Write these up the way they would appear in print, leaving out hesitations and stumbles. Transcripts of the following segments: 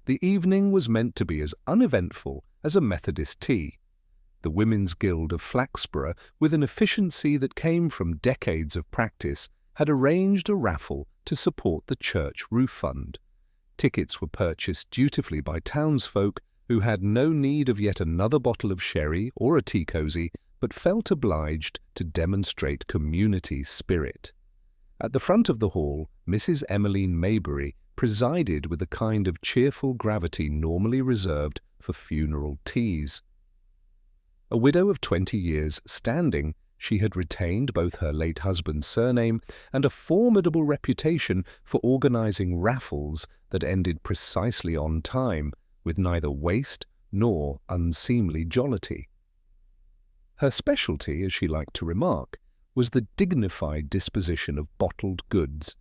The evening was meant to be as uneventful as a Methodist tea. The Women's Guild of Flaxborough, with an efficiency that came from decades of practice, had arranged a raffle to support the church roof fund. Tickets were purchased dutifully by townsfolk who had no need of yet another bottle of sherry or a tea cosy, but felt obliged to demonstrate community spirit. At the front of the hall, Mrs. Emmeline Maybury presided with a kind of cheerful gravity normally reserved for funeral teas. A widow of 20 years' standing, she had retained both her late husband's surname and a formidable reputation for organizing raffles that ended precisely on time, with neither waste nor unseemly jollity. Her specialty, as she liked to remark, was the dignified disposition of bottled goods.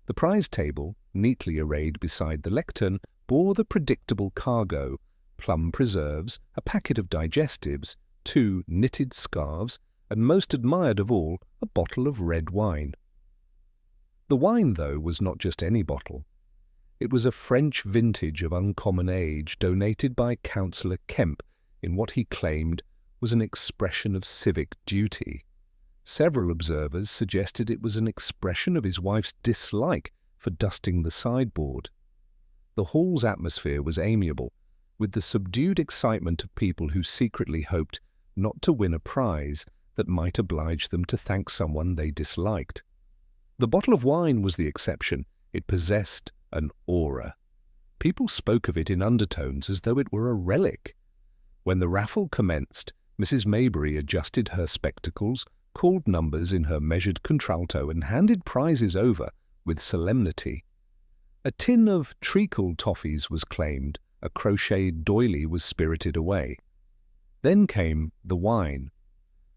The prize table, neatly arrayed beside the lectern, bore the predictable cargo: plum preserves, a packet of digestives, 2 knitted scarves, and most admired of all, a bottle of red wine. The wine, though, was not just any bottle. It was a French vintage of uncommon age, donated by Councillor Kemp in what he claimed was an expression of civic duty. Several observers suggested it was an expression of his wife's dislike for dusting the sideboard. The hall's atmosphere was amiable, with the subdued excitement of people who secretly hoped not to win a prize that might oblige them to thank someone they disliked. The bottle of wine was the exception. It possessed an aura. People spoke of it in undertones as though it were a relic. When the raffle commenced, Mrs. Maybury adjusted her spectacles, called numbers in her measured contralto, and handed prizes over with solemnity. A tin of treacle toffees was claimed, a crocheted doily was spirited away. Then came the wine.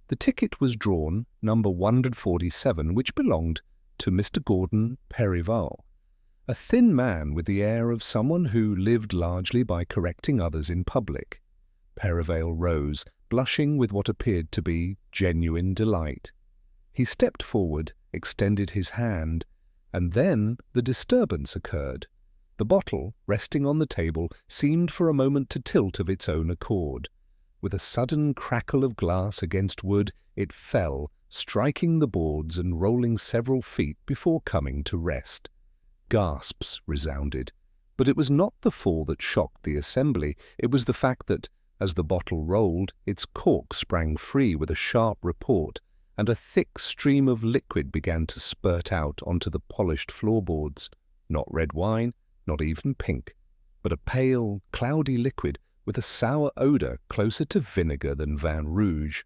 The ticket was drawn, number 147, which belonged to Mr. Gordon Perrival, a thin man with the air of someone who lived largely by correcting others in public. Perrival rose, blushing with what appeared to be genuine delight. He stepped forward, extended his hand, and then the disturbance occurred. The bottle, resting on the table, seemed for a moment to tilt of its own accord. With a sudden crackle of glass against wood, it fell, striking the boards and rolling several feet before coming to rest. Gasps resounded, but it was not the fall that shocked the assembly. It was the fact that, as the bottle rolled, its cork sprang free with a sharp report, and a thick stream of liquid began to spurt out onto the polished floorboards. Not red wine, not even pink, but a pale, cloudy liquid with a sour odor closer to vinegar than Vin Rouge.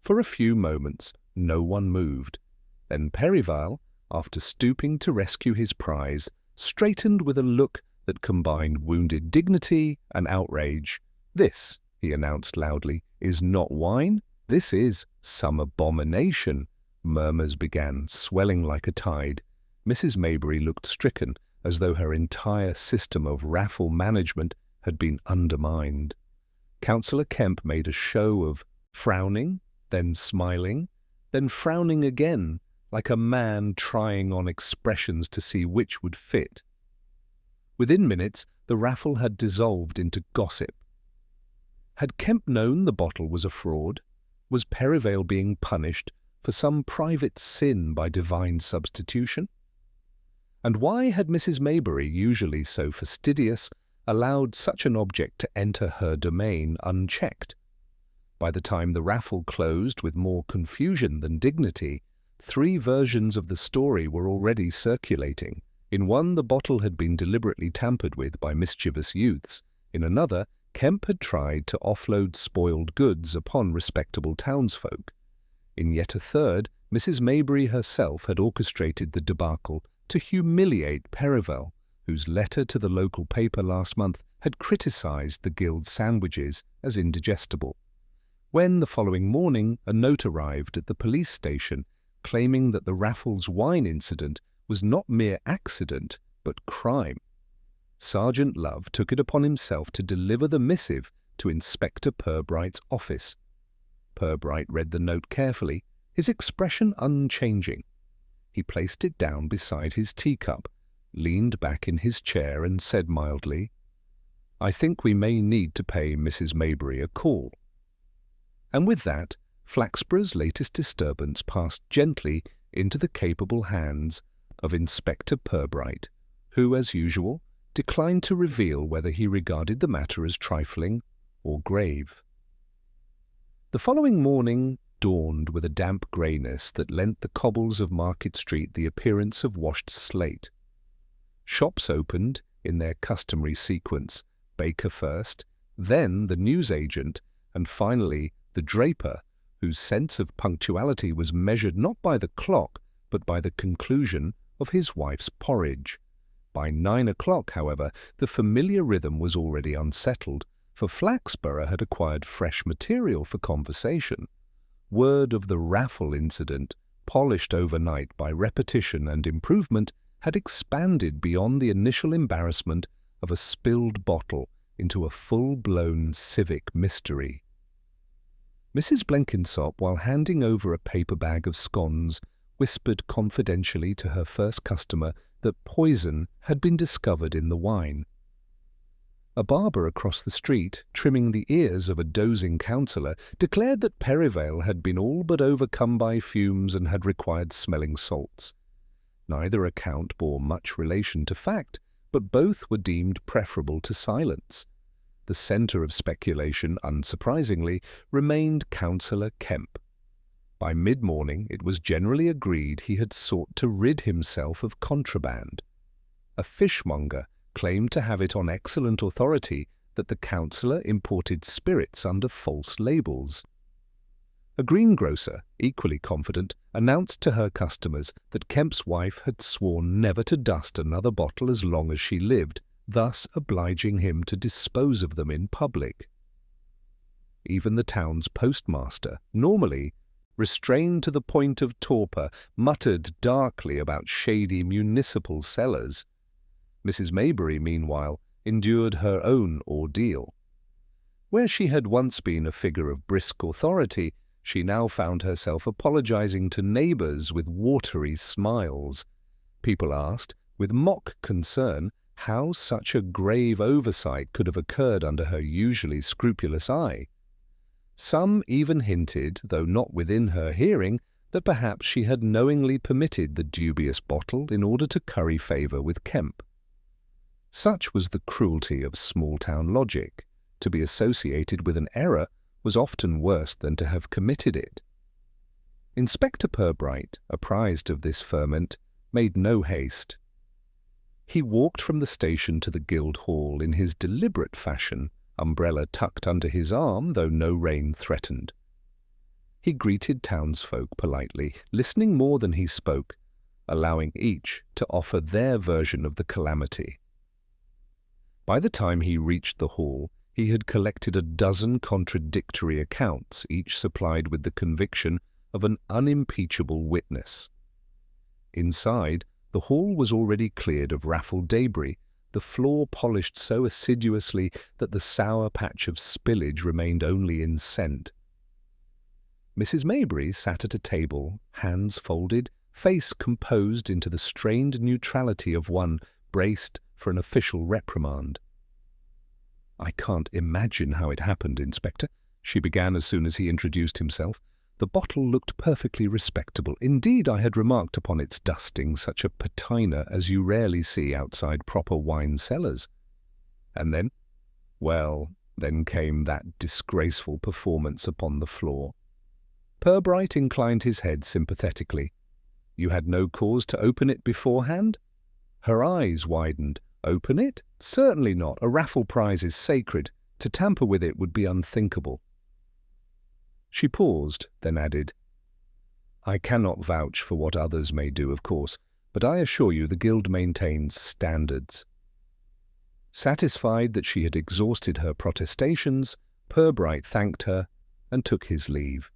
For a few moments no one moved. Then Perrival, after stooping to rescue his prize, straightened with a look that combined wounded dignity and outrage. "This," he announced loudly, "is not wine. This is some abomination." Murmurs began, swelling like a tide. Mrs. Maybury looked stricken, as though her entire system of raffle management had been undermined. Councillor Kemp made a show of frowning, then smiling, then frowning again, like a man trying on expressions to see which would fit. Within minutes, the raffle had dissolved into gossip. Had Kemp known the bottle was a fraud? Was Perrival being punished for some private sin by divine substitution? And why had Mrs. Maybury, usually so fastidious, allowed such an object to enter her domain unchecked? By the time the raffle closed with more confusion than dignity, 3 versions of the story were already circulating. In one, the bottle had been deliberately tampered with by mischievous youths. In another, Kemp had tried to offload spoiled goods upon respectable townsfolk. In yet a third, Mrs. Maybury herself had orchestrated the debacle to humiliate Perrival, whose letter to the local paper last month had criticized the guild's sandwiches as indigestible. When, the following morning, a note arrived at the police station claiming that the raffle's wine incident was not mere accident, but crime, Sergeant Love took it upon himself to deliver the missive to Inspector Purbright's office. Purbright read the note carefully, his expression unchanging. He placed it down beside his teacup, leaned back in his chair and said mildly, "I think we may need to pay Mrs. Maybury a call." And with that, Flaxborough's latest disturbance passed gently into the capable hands of Inspector Purbright, who, as usual, declined to reveal whether he regarded the matter as trifling or grave. The following morning dawned with a damp greyness that lent the cobbles of Market Street the appearance of washed slate. Shops opened in their customary sequence, baker first, then the newsagent, and finally the draper, whose sense of punctuality was measured not by the clock, but by the conclusion of his wife's porridge. By 9 o'clock, however, the familiar rhythm was already unsettled, for Flaxborough had acquired fresh material for conversation. Word of the raffle incident, polished overnight by repetition and improvement, had expanded beyond the initial embarrassment of a spilled bottle into a full-blown civic mystery. Mrs. Blenkinsop, while handing over a paper bag of scones, whispered confidentially to her first customer that poison had been discovered in the wine. A barber across the street, trimming the ears of a dozing councillor, declared that Perivale had been all but overcome by fumes and had required smelling salts. Neither account bore much relation to fact, but both were deemed preferable to silence. The centre of speculation, unsurprisingly, remained Councillor Kemp. By mid-morning it was generally agreed he had sought to rid himself of contraband. A fishmonger claimed to have it on excellent authority that the councillor imported spirits under false labels. A greengrocer, equally confident, announced to her customers that Kemp's wife had sworn never to dust another bottle as long as she lived, thus obliging him to dispose of them in public. Even the town's postmaster, normally restrained to the point of torpor, muttered darkly about shady municipal cellars. Mrs. Maybury, meanwhile, endured her own ordeal. Where she had once been a figure of brisk authority, she now found herself apologizing to neighbors with watery smiles. People asked, with mock concern, how such a grave oversight could have occurred under her usually scrupulous eye. Some even hinted, though not within her hearing, that perhaps she had knowingly permitted the dubious bottle in order to curry favour with Kemp. Such was the cruelty of small-town logic. To be associated with an error was often worse than to have committed it. Inspector Purbright, apprised of this ferment, made no haste. He walked from the station to the Guildhall in his deliberate fashion, umbrella tucked under his arm, though no rain threatened. He greeted townsfolk politely, listening more than he spoke, allowing each to offer their version of the calamity. By the time he reached the hall, he had collected a dozen contradictory accounts, each supplied with the conviction of an unimpeachable witness. Inside, the hall was already cleared of raffle debris, the floor polished so assiduously that the sour patch of spillage remained only in scent. Mrs. Maybury sat at a table, hands folded, face composed into the strained neutrality of one braced for an official reprimand. "I can't imagine how it happened, Inspector," she began as soon as he introduced himself. "The bottle looked perfectly respectable. Indeed, I had remarked upon its dusting such a patina as you rarely see outside proper wine cellars. And then? Well, then came that disgraceful performance upon the floor." Purbright inclined his head sympathetically. "You had no cause to open it beforehand?" Her eyes widened. "Open it? Certainly not. A raffle prize is sacred. To tamper with it would be unthinkable." She paused, then added, "I cannot vouch for what others may do, of course, but I assure you the Guild maintains standards." Satisfied that she had exhausted her protestations, Purbright thanked her and took his leave.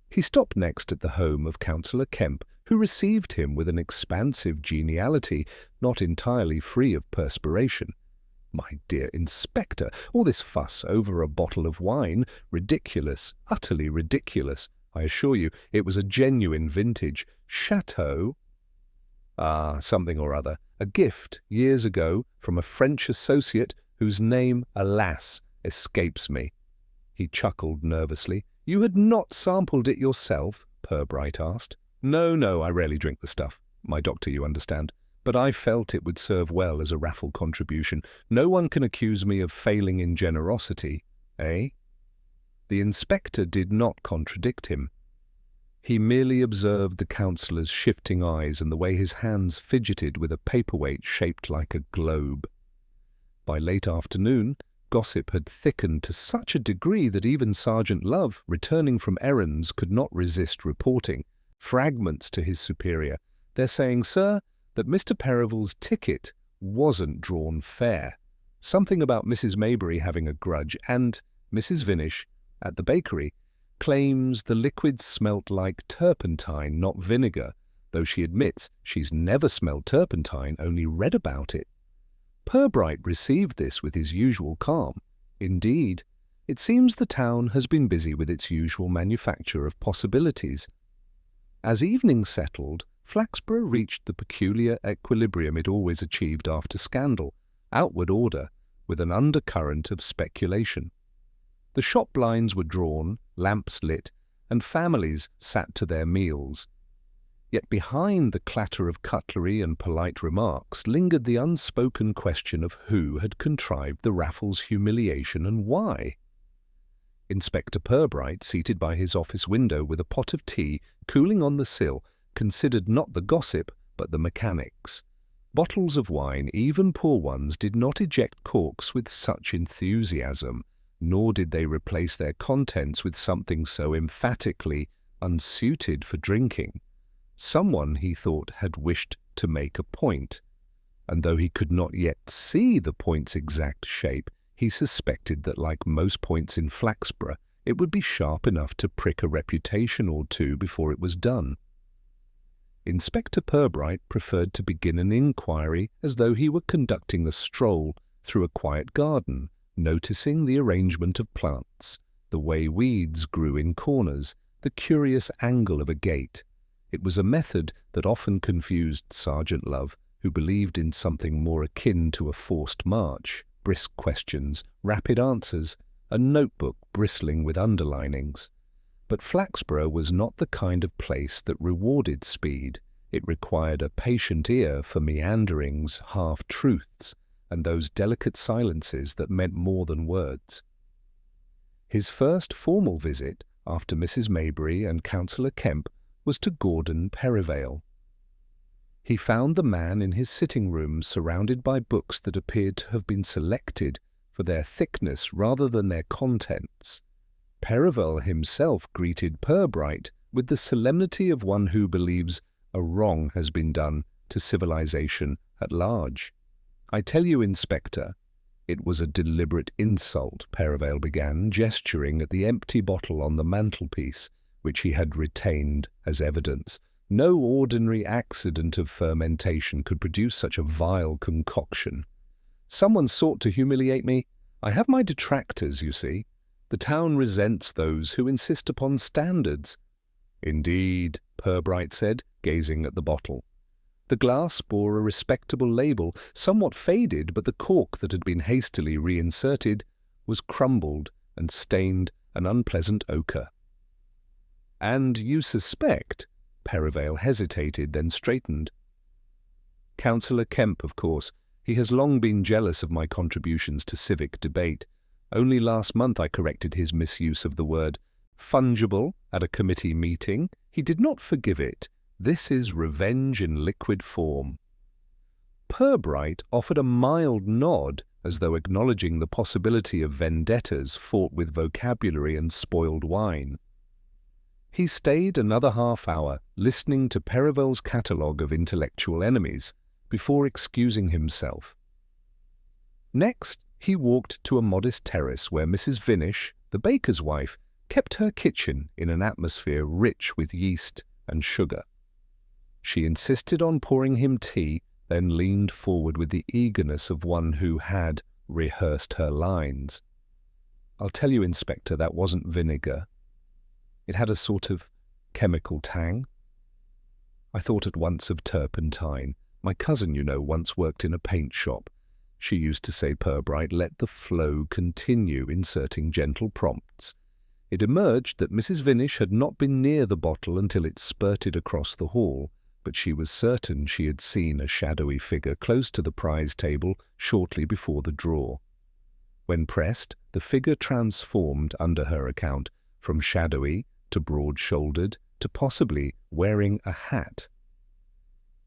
He stopped next at the home of Councillor Kemp, who received him with an expansive geniality, not entirely free of perspiration. "My dear Inspector, all this fuss over a bottle of wine, ridiculous, utterly ridiculous. I assure you it was a genuine vintage. Chateau—" "Ah, something or other. A gift, years ago, from a French associate whose name, alas, escapes me." He chuckled nervously. "You had not sampled it yourself?" Purbright asked. No, I rarely drink the stuff. My doctor, you understand. But I felt it would serve well as a raffle contribution. No one can accuse me of failing in generosity, eh?" The inspector did not contradict him. He merely observed the counsellor's shifting eyes and the way his hands fidgeted with a paperweight shaped like a globe. By late afternoon, gossip had thickened to such a degree that even Sergeant Love, returning from errands, could not resist reporting fragments to his superior. "They're saying, sir, that Mr. Percival's ticket wasn't drawn fair. Something about Mrs. Maybury having a grudge, and Mrs. Vinish, at the bakery, claims the liquid smelt like turpentine, not vinegar, though she admits she's never smelled turpentine, only read about it." Purbright received this with his usual calm. Indeed, it seems the town has been busy with its usual manufacture of possibilities. As evening settled, Flaxborough reached the peculiar equilibrium it always achieved after scandal, outward order, with an undercurrent of speculation. The shop blinds were drawn, lamps lit, and families sat to their meals. Yet behind the clatter of cutlery and polite remarks lingered the unspoken question of who had contrived the raffle's humiliation and why. Inspector Purbright, seated by his office window with a pot of tea cooling on the sill, considered not the gossip but the mechanics. Bottles of wine, even poor ones, did not eject corks with such enthusiasm, nor did they replace their contents with something so emphatically unsuited for drinking. Someone, he thought, had wished to make a point, and though he could not yet see the point's exact shape, he suspected that, like most points in Flaxborough, it would be sharp enough to prick a reputation or two before it was done. Inspector Purbright preferred to begin an inquiry as though he were conducting a stroll through a quiet garden, noticing the arrangement of plants, the way weeds grew in corners, the curious angle of a gate. It was a method that often confused Sergeant Love, who believed in something more akin to a forced march, brisk questions, rapid answers, a notebook bristling with underlinings. But Flaxborough was not the kind of place that rewarded speed. It required a patient ear for meanderings, half-truths, and those delicate silences that meant more than words. His first formal visit, after Mrs. Maybury and Councillor Kemp, was to Gordon Perivale. He found the man in his sitting-room surrounded by books that appeared to have been selected for their thickness rather than their contents. Perivale himself greeted Purbright with the solemnity of one who believes a wrong has been done to civilization at large. "I tell you, Inspector," "It was a deliberate insult," Perivale began, gesturing at the empty bottle on the mantelpiece, which he had retained as evidence. "No ordinary accident of fermentation could produce such a vile concoction. Someone sought to humiliate me. I have my detractors, you see. The town resents those who insist upon standards." "Indeed," Purbright said, gazing at the bottle. The glass bore a respectable label, somewhat faded, but the cork that had been hastily reinserted was crumbled and stained an unpleasant ochre. "And you suspect—" Perivale hesitated, then straightened. "Councillor Kemp, of course. He has long been jealous of my contributions to civic debate. Only last month I corrected his misuse of the word fungible at a committee meeting. He did not forgive it. This is revenge in liquid form." Purbright offered a mild nod, as though acknowledging the possibility of vendettas fought with vocabulary and spoiled wine. He stayed another half-hour, listening to Perivale's catalogue of intellectual enemies, before excusing himself. Next, he walked to a modest terrace where Mrs. Vinish, the baker's wife, kept her kitchen in an atmosphere rich with yeast and sugar. She insisted on pouring him tea, then leaned forward with the eagerness of one who had rehearsed her lines. "I'll tell you, Inspector, that wasn't vinegar. It had a sort of chemical tang. I thought at once of turpentine. My cousin, once worked in a paint shop. She used to say, Purbright, let the flow continue, inserting gentle prompts. It emerged that Mrs. Vinish had not been near the bottle until it spurted across the hall, but she was certain she had seen a shadowy figure close to the prize table shortly before the draw. When pressed, the figure transformed, under her account, from shadowy to broad-shouldered to possibly wearing a hat.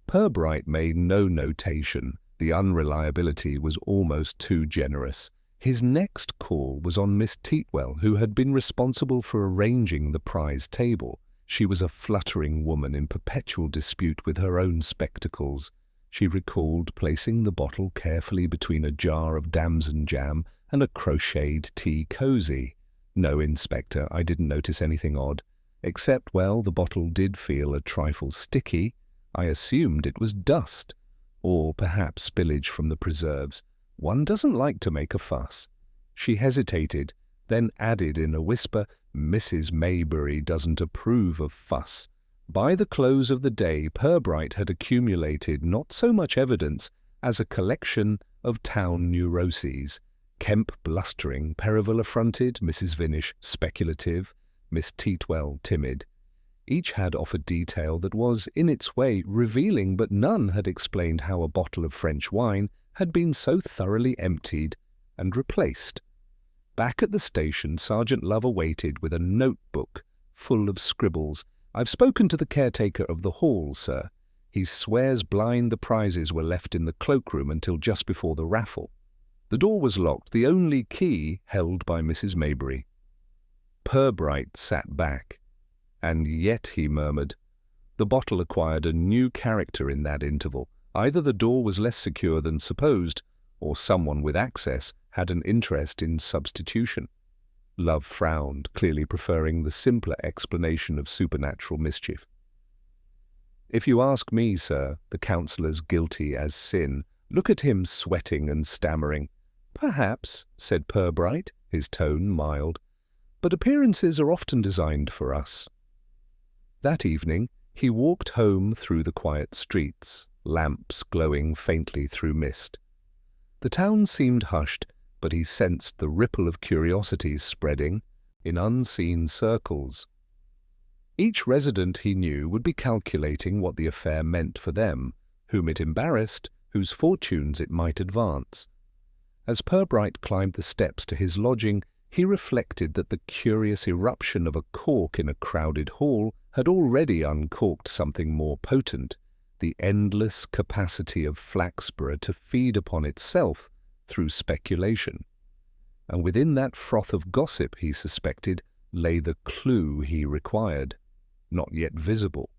Purbright made no notation. The unreliability was almost too generous. His next call was on Miss Teatwell, who had been responsible for arranging the prize table. She was a fluttering woman in perpetual dispute with her own spectacles. She recalled placing the bottle carefully between a jar of damson jam and a crocheted tea cosy. No, Inspector, I didn't notice anything odd. Except, well, the bottle did feel a trifle sticky. I assumed it was dust, or perhaps spillage from the preserves. One doesn't like to make a fuss. She hesitated, then added in a whisper, Mrs. Maybury doesn't approve of fuss. By the close of the day, Purbright had accumulated not so much evidence as a collection of town neuroses. Kemp blustering, Perivale affronted, Mrs. Vinish speculative, Miss Teatwell timid. Each had offered detail that was, in its way, revealing, but none had explained how a bottle of French wine had been so thoroughly emptied and replaced. Back at the station, Sergeant Love awaited with a notebook full of scribbles. I've spoken to the caretaker of the hall, sir. He swears blind the prizes were left in the cloakroom until just before the raffle. The door was locked, the only key held by Mrs. Maybury. Purbright sat back. And yet, he murmured, the bottle acquired a new character in that interval. Either the door was less secure than supposed, or someone with access had an interest in substitution. Love frowned, clearly preferring the simpler explanation of supernatural mischief. If you ask me, sir, the counsellor's guilty as sin. Look at him sweating and stammering. Perhaps, said Purbright, his tone mild, but appearances are often designed for us. That evening he walked home through the quiet streets, lamps glowing faintly through mist. The town seemed hushed, but he sensed the ripple of curiosity spreading in unseen circles. Each resident he knew would be calculating what the affair meant for them, whom it embarrassed, whose fortunes it might advance. As Purbright climbed the steps to his lodging, he reflected that the curious eruption of a cork in a crowded hall had already uncorked something more potent, the endless capacity of Flaxborough to feed upon itself through speculation. And within that froth of gossip, he suspected, lay the clue he required, not yet visible,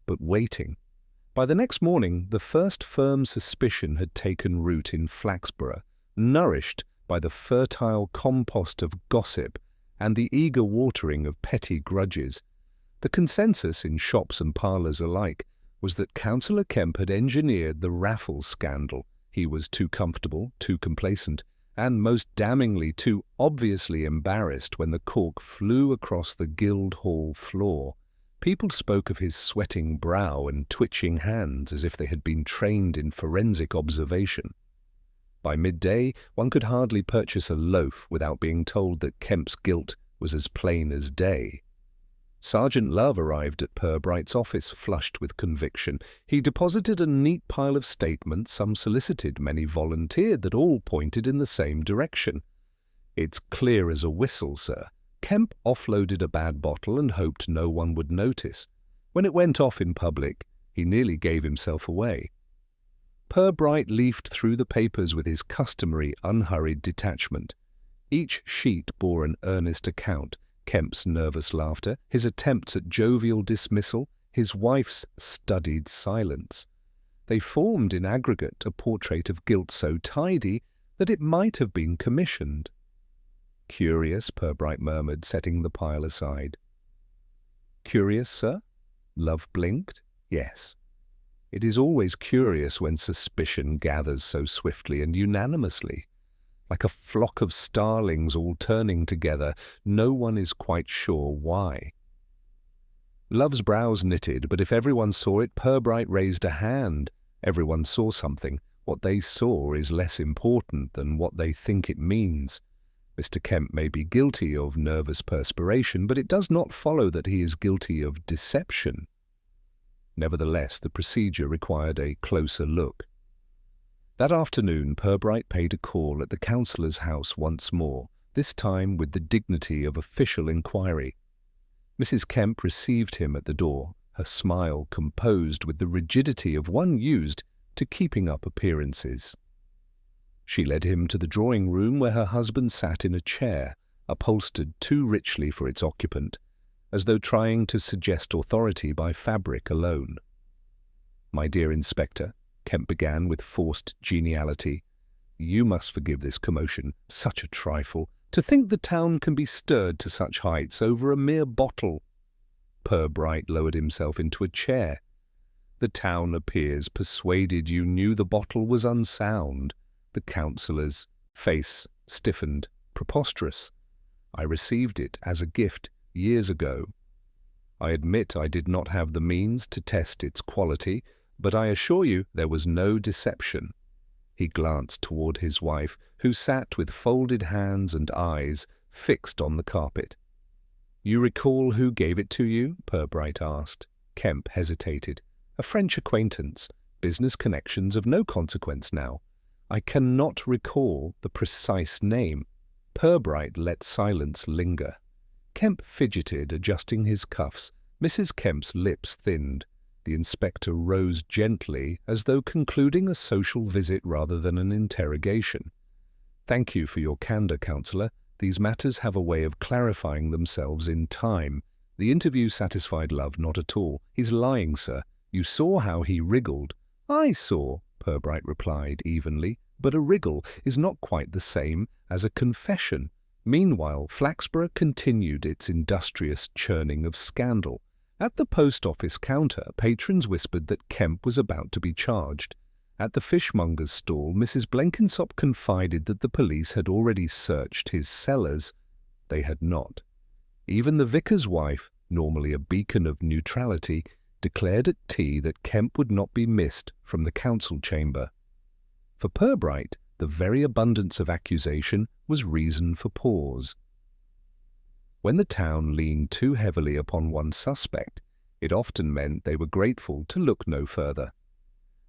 but waiting. By the next morning, the first firm suspicion had taken root in Flaxborough, nourished by the fertile compost of gossip and the eager watering of petty grudges. The consensus in shops and parlours alike was that Councillor Kemp had engineered the raffle scandal. He was too comfortable, too complacent, and most damningly too obviously embarrassed when the cork flew across the Guildhall floor. People spoke of his sweating brow and twitching hands as if they had been trained in forensic observation. By midday, one could hardly purchase a loaf without being told that Kemp's guilt was as plain as day. Sergeant Love arrived at Purbright's office flushed with conviction. He deposited a neat pile of statements, some solicited, many volunteered, that all pointed in the same direction. It's clear as a whistle, sir. Kemp offloaded a bad bottle and hoped no one would notice. When it went off in public, he nearly gave himself away. Purbright leafed through the papers with his customary unhurried detachment. Each sheet bore an earnest account, Kemp's nervous laughter, his attempts at jovial dismissal, his wife's studied silence. They formed in aggregate a portrait of guilt so tidy that it might have been commissioned. Curious, Purbright murmured, setting the pile aside. Curious, sir? Love blinked. Yes. It is always curious when suspicion gathers so swiftly and unanimously. Like a flock of starlings all turning together, no one is quite sure why. Love's brows knitted, but if everyone saw it, Purbright raised a hand, Everyone saw something. What they saw is less important than what they think it means. Mr. Kemp may be guilty of nervous perspiration, but it does not follow that he is guilty of deception. Nevertheless, the procedure required a closer look. That afternoon, Purbright paid a call at the councillor's house once more, this time with the dignity of official inquiry. Mrs. Kemp received him at the door, her smile composed with the rigidity of one used to keeping up appearances. She led him to the drawing-room where her husband sat in a chair, upholstered too richly for its occupant, as though trying to suggest authority by fabric alone. "My dear Inspector," Kemp began with forced geniality, "you must forgive this commotion. Such a trifle. To think the town can be stirred to such heights over a mere bottle." Purbright lowered himself into a chair. "The town appears persuaded you knew the bottle was unsound." The councillor's face stiffened. "Preposterous. I received it as a gift years ago. I admit I did not have the means to test its quality, but I assure you there was no deception." He glanced toward his wife, who sat with folded hands and eyes fixed on the carpet. "You recall who gave it to you?" Purbright asked. Kemp hesitated. "A French acquaintance. Business connections of no consequence now. I cannot recall the precise name." Purbright let silence linger. Kemp fidgeted, adjusting his cuffs. Mrs. Kemp's lips thinned. The inspector rose gently, as though concluding a social visit rather than an interrogation. "Thank you for your candor, councillor. These matters have a way of clarifying themselves in time. The interview satisfied Love not at all. He's lying, sir. You saw how he wriggled." "I saw," Purbright replied evenly, "but a wriggle is not quite the same as a confession." Meanwhile, Flaxborough continued its industrious churning of scandal. At the post office counter, patrons whispered that Kemp was about to be charged. At the fishmonger's stall, Mrs. Blenkinsop confided that the police had already searched his cellars. They had not. Even the vicar's wife, normally a beacon of neutrality, declared at tea that Kemp would not be missed from the council chamber. For Purbright, the very abundance of accusation was reason for pause. When the town leaned too heavily upon one suspect, it often meant they were grateful to look no further.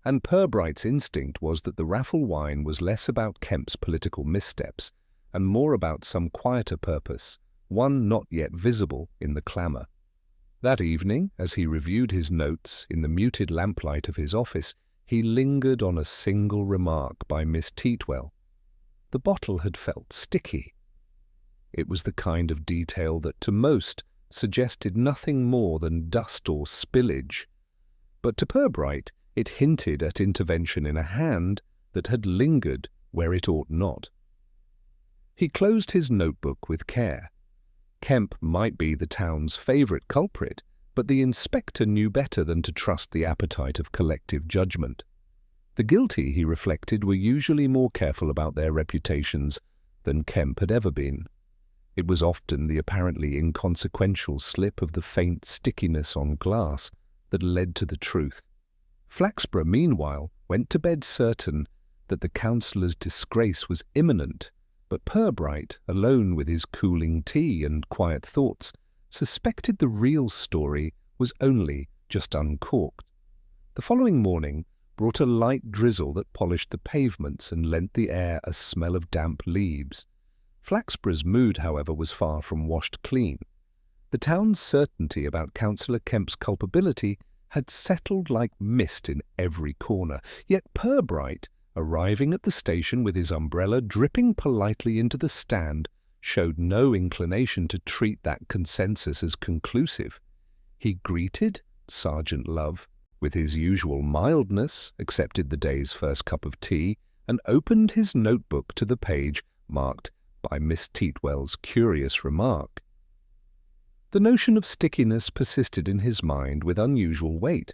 And Purbright's instinct was that the raffle wine was less about Kemp's political missteps and more about some quieter purpose, one not yet visible in the clamour. That evening, as he reviewed his notes in the muted lamplight of his office, he lingered on a single remark by Miss Teatwell. The bottle had felt sticky. It was the kind of detail that to most suggested nothing more than dust or spillage, but to Purbright it hinted at intervention in a hand that had lingered where it ought not. He closed his notebook with care. Kemp might be the town's favourite culprit, but the inspector knew better than to trust the appetite of collective judgment. The guilty, he reflected, were usually more careful about their reputations than Kemp had ever been. It was often the apparently inconsequential slip of the faint stickiness on glass that led to the truth. Flaxborough, meanwhile, went to bed certain that the councillor's disgrace was imminent, but Purbright, alone with his cooling tea and quiet thoughts, suspected the real story was only just uncorked. The following morning brought a light drizzle that polished the pavements and lent the air a smell of damp leaves. Flaxborough's mood, however, was far from washed clean. The town's certainty about Councillor Kemp's culpability had settled like mist in every corner, yet Purbright, arriving at the station with his umbrella dripping politely into the stand, showed no inclination to treat that consensus as conclusive. He greeted Sergeant Love with his usual mildness, accepted the day's first cup of tea, and opened his notebook to the page marked by Miss Teatwell's curious remark. The notion of stickiness persisted in his mind with unusual weight.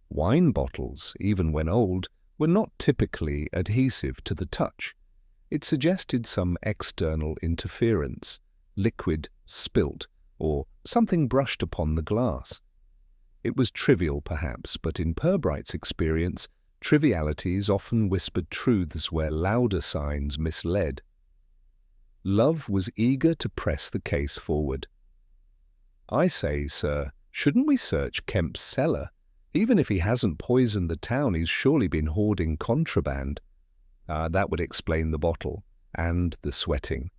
Wine bottles, even when old, were not typically adhesive to the touch. It suggested some external interference, liquid spilt, or something brushed upon the glass. It was trivial, perhaps, but in Purbright's experience, Trivialities often whispered truths where louder signs misled. Love was eager to press the case forward. "I say, sir, shouldn't we search Kemp's cellar? Even if he hasn't poisoned the town, he's surely been hoarding contraband." That would explain the bottle and the sweating.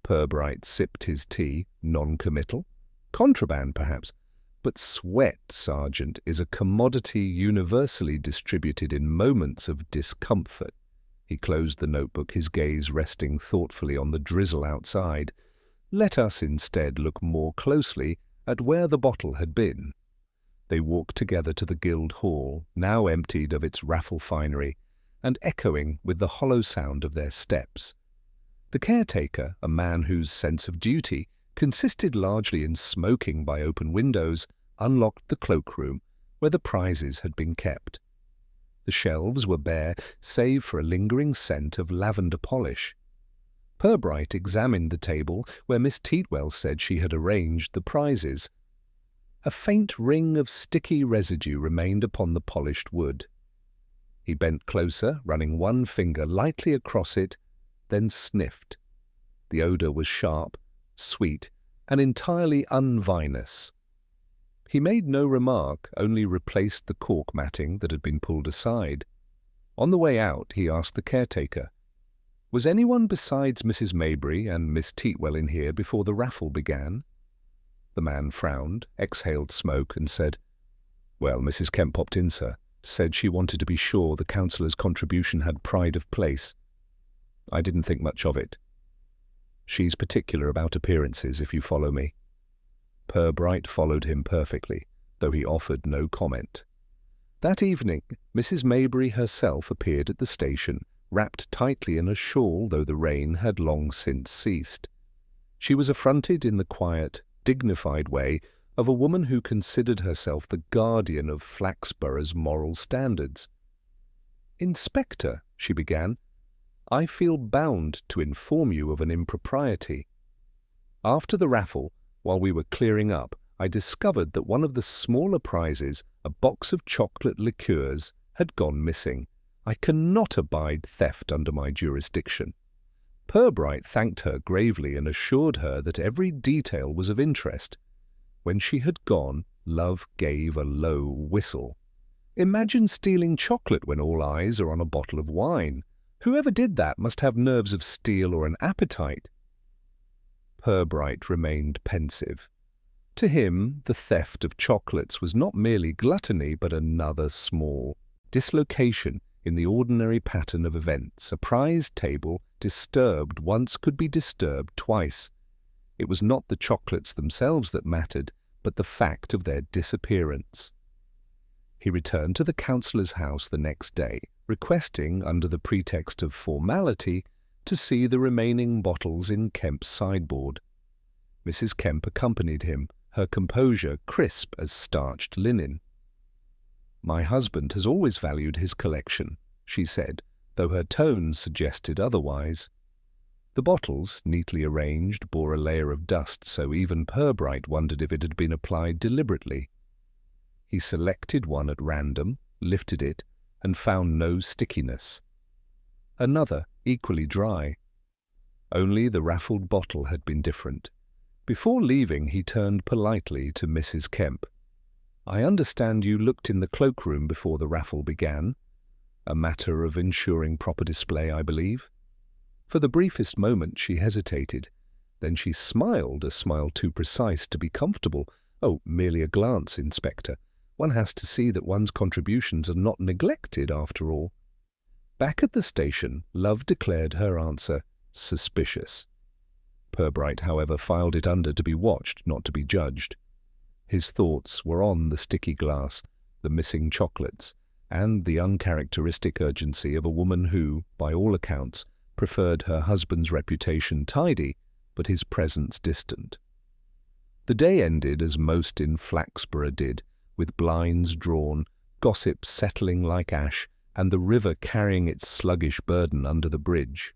Purbright sipped his tea, non-committal. "Contraband, perhaps. But sweat, Sergeant, is a commodity universally distributed in moments of discomfort." He closed the notebook, his gaze resting thoughtfully on the drizzle outside. "Let us instead look more closely at where the bottle had been." They walked together to the guild hall, now emptied of its raffle finery, and echoing with the hollow sound of their steps. The caretaker, a man whose sense of duty consisted largely in smoking by open windows, unlocked the cloakroom where the prizes had been kept. The shelves were bare, save for a lingering scent of lavender polish. Purbright examined the table where Miss Teatwell said she had arranged the prizes. A faint ring of sticky residue remained upon the polished wood. He bent closer, running one finger lightly across it, then sniffed. The odour was sharp, sweet, and entirely unvinous. He made no remark, only replaced the cork matting that had been pulled aside. On the way out, he asked the caretaker, "Was anyone besides Mrs. Maybury and Miss Teatwell in here before the raffle began?" The man frowned, exhaled smoke, and said, "Well, Mrs. Kemp popped in, sir. Said she wanted to be sure the councillor's contribution had pride of place. I didn't think much of it. She's particular about appearances, if you follow me." Purbright followed him perfectly, though he offered no comment. That evening, Mrs. Maybury herself appeared at the station, wrapped tightly in a shawl, though the rain had long since ceased. She was affronted in the quiet, dignified way of a woman who considered herself the guardian of Flaxborough's moral standards. "Inspector," she began, "I feel bound to inform you of an impropriety. After the raffle, while we were clearing up, I discovered that one of the smaller prizes, a box of chocolate liqueurs, had gone missing. I cannot abide theft under my jurisdiction." Purbright thanked her gravely and assured her that every detail was of interest. When she had gone, Love gave a low whistle. "Imagine stealing chocolate when all eyes are on a bottle of wine. Whoever did that must have nerves of steel or an appetite." Purbright remained pensive. To him, the theft of chocolates was not merely gluttony, but another small dislocation in the ordinary pattern of events. A prize table disturbed once could be disturbed twice. It was not the chocolates themselves that mattered, but the fact of their disappearance. He returned to the councillor's house the next day, requesting, under the pretext of formality, to see the remaining bottles in Kemp's sideboard. Mrs. Kemp accompanied him, her composure crisp as starched linen. "My husband has always valued his collection," she said, though her tone suggested otherwise. The bottles, neatly arranged, bore a layer of dust, so even Purbright wondered if it had been applied deliberately. He selected one at random, lifted it, and found no stickiness. Another, equally dry. Only the raffled bottle had been different. Before leaving, he turned politely to Mrs. Kemp. "I understand you looked in the cloakroom before the raffle began. A matter of ensuring proper display, I believe." For the briefest moment she hesitated. Then she smiled, a smile too precise to be comfortable. "Oh, merely a glance, Inspector. One has to see that one's contributions are not neglected, after all." Back at the station, Love declared her answer suspicious. Purbright, however, filed it under to be watched, not to be judged. His thoughts were on the sticky glass, the missing chocolates, and the uncharacteristic urgency of a woman who, by all accounts, preferred her husband's reputation tidy, but his presence distant. The day ended as most in Flaxborough did, with blinds drawn, gossip settling like ash, and the river carrying its sluggish burden under the bridge.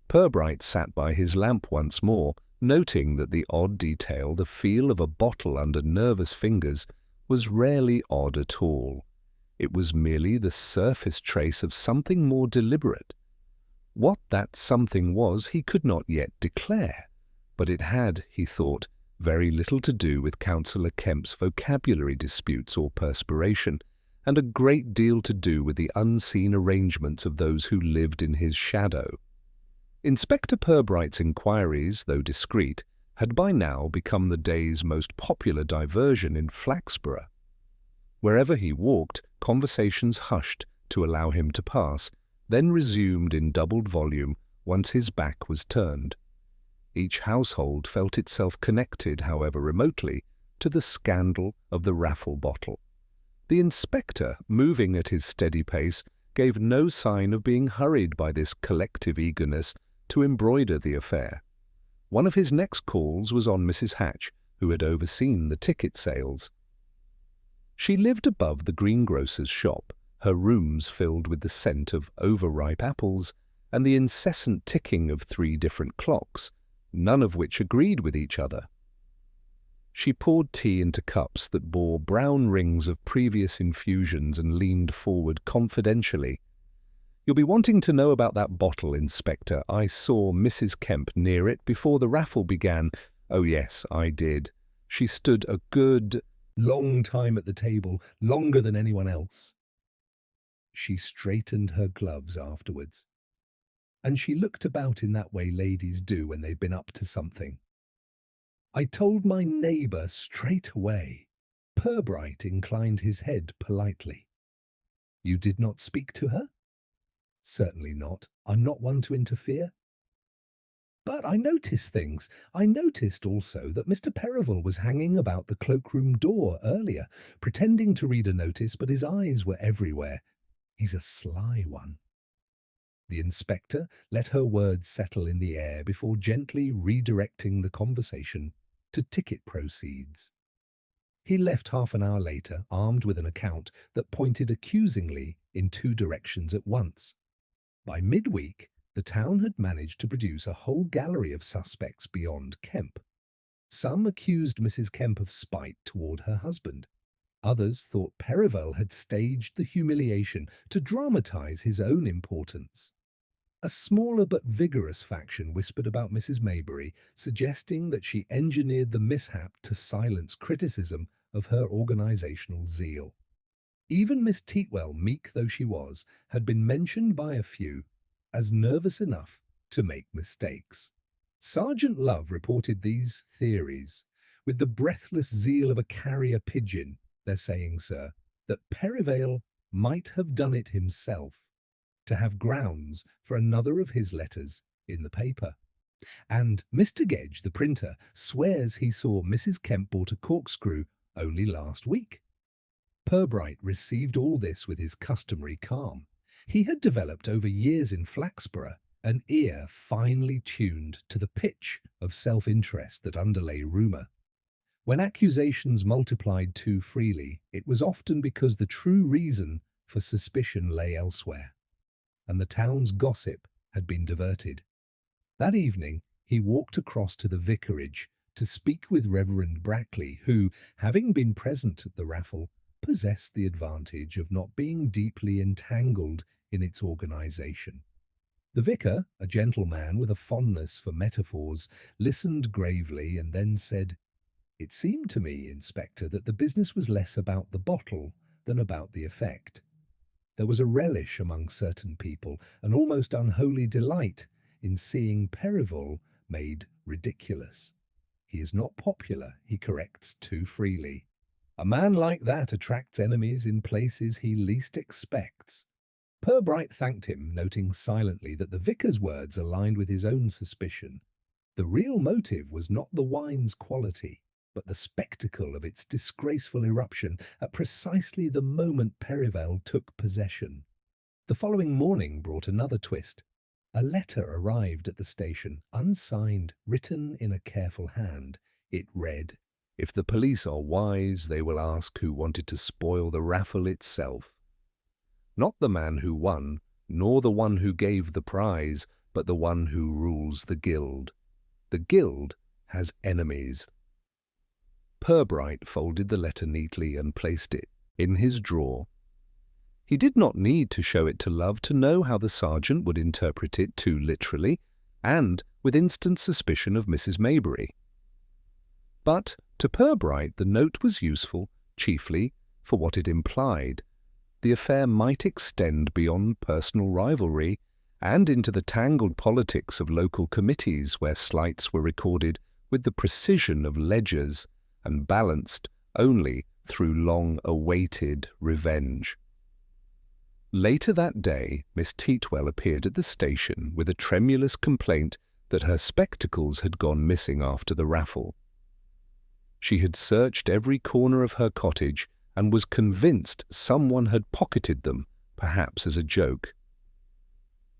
Purbright sat by his lamp once more, noting that the odd detail, the feel of a bottle under nervous fingers, was rarely odd at all. It was merely the surface trace of something more deliberate. What that something was he could not yet declare, but it had, he thought, very little to do with Councillor Kemp's vocabulary disputes or perspiration, and a great deal to do with the unseen arrangements of those who lived in his shadow. Inspector Purbright's inquiries, though discreet, had by now become the day's most popular diversion in Flaxborough. Wherever he walked, conversations hushed to allow him to pass, then resumed in doubled volume once his back was turned. Each household felt itself connected, however remotely, to the scandal of the raffle bottle. The inspector, moving at his steady pace, gave no sign of being hurried by this collective eagerness to embroider the affair. One of his next calls was on Mrs. Hatch, who had overseen the ticket sales. She lived above the greengrocer's shop, her rooms filled with the scent of overripe apples and the incessant ticking of 3 different clocks, none of which agreed with each other. She poured tea into cups that bore brown rings of previous infusions and leaned forward confidentially. "You'll be wanting to know about that bottle, Inspector. I saw Mrs. Kemp near it before the raffle began." "Oh yes, I did. She stood a good long time at the table, longer than anyone else." She straightened her gloves afterwards, and she looked about in that way ladies do when they've been up to something. "I told my neighbour straight away." Purbright inclined his head politely. "You did not speak to her?" "Certainly not. I'm not one to interfere." "But I noticed things. I noticed also that Mr. Percival was hanging about the cloakroom door earlier, pretending to read a notice, but his eyes were everywhere. He's a sly one." The inspector let her words settle in the air before gently redirecting the conversation to ticket proceeds. He left half an hour later, armed with an account that pointed accusingly in 2 directions at once. By midweek, the town had managed to produce a whole gallery of suspects beyond Kemp. Some accused Mrs. Kemp of spite toward her husband. Others thought Percival had staged the humiliation to dramatize his own importance. A smaller but vigorous faction whispered about Mrs. Maybury, suggesting that she engineered the mishap to silence criticism of her organizational zeal. Even Miss Teatwell, meek though she was, had been mentioned by a few as nervous enough to make mistakes. Sergeant Love reported these theories with the breathless zeal of a carrier pigeon. "They're saying, sir, that Perivale might have done it himself to have grounds for another of his letters in the paper. And Mr. Gedge, the printer, swears he saw Mrs. Kemp bought a corkscrew only last week." Purbright received all this with his customary calm. He had developed over years in Flaxborough an ear finely tuned to the pitch of self-interest that underlay rumour. When accusations multiplied too freely, it was often because the true reason for suspicion lay elsewhere, and the town's gossip had been diverted. That evening, he walked across to the vicarage to speak with Reverend Brackley, who, having been present at the raffle, possessed the advantage of not being deeply entangled in its organization. The vicar, a gentleman with a fondness for metaphors, listened gravely and then said, "It seemed to me, Inspector, that the business was less about the bottle than about the effect. There was a relish among certain people, an almost unholy delight in seeing Percival made ridiculous. He is not popular, he corrects too freely. A man like that attracts enemies in places he least expects." Purbright thanked him, noting silently that the vicar's words aligned with his own suspicion. The real motive was not the wine's quality, but the spectacle of its disgraceful eruption at precisely the moment Perivale took possession. The following morning brought another twist. A letter arrived at the station, unsigned, written in a careful hand. It read, "If the police are wise, they will ask who wanted to spoil the raffle itself. Not the man who won, nor the one who gave the prize, but the one who rules the guild. The guild has enemies." Purbright folded the letter neatly and placed it in his drawer. He did not need to show it to Love to know how the sergeant would interpret it too literally, and with instant suspicion of Mrs. Maybury. But to Purbright the note was useful chiefly for what it implied. The affair might extend beyond personal rivalry and into the tangled politics of local committees where slights were recorded with the precision of ledgers and balanced only through long-awaited revenge. Later that day, Miss Teatwell appeared at the station with a tremulous complaint that her spectacles had gone missing after the raffle. She had searched every corner of her cottage and was convinced someone had pocketed them, perhaps as a joke.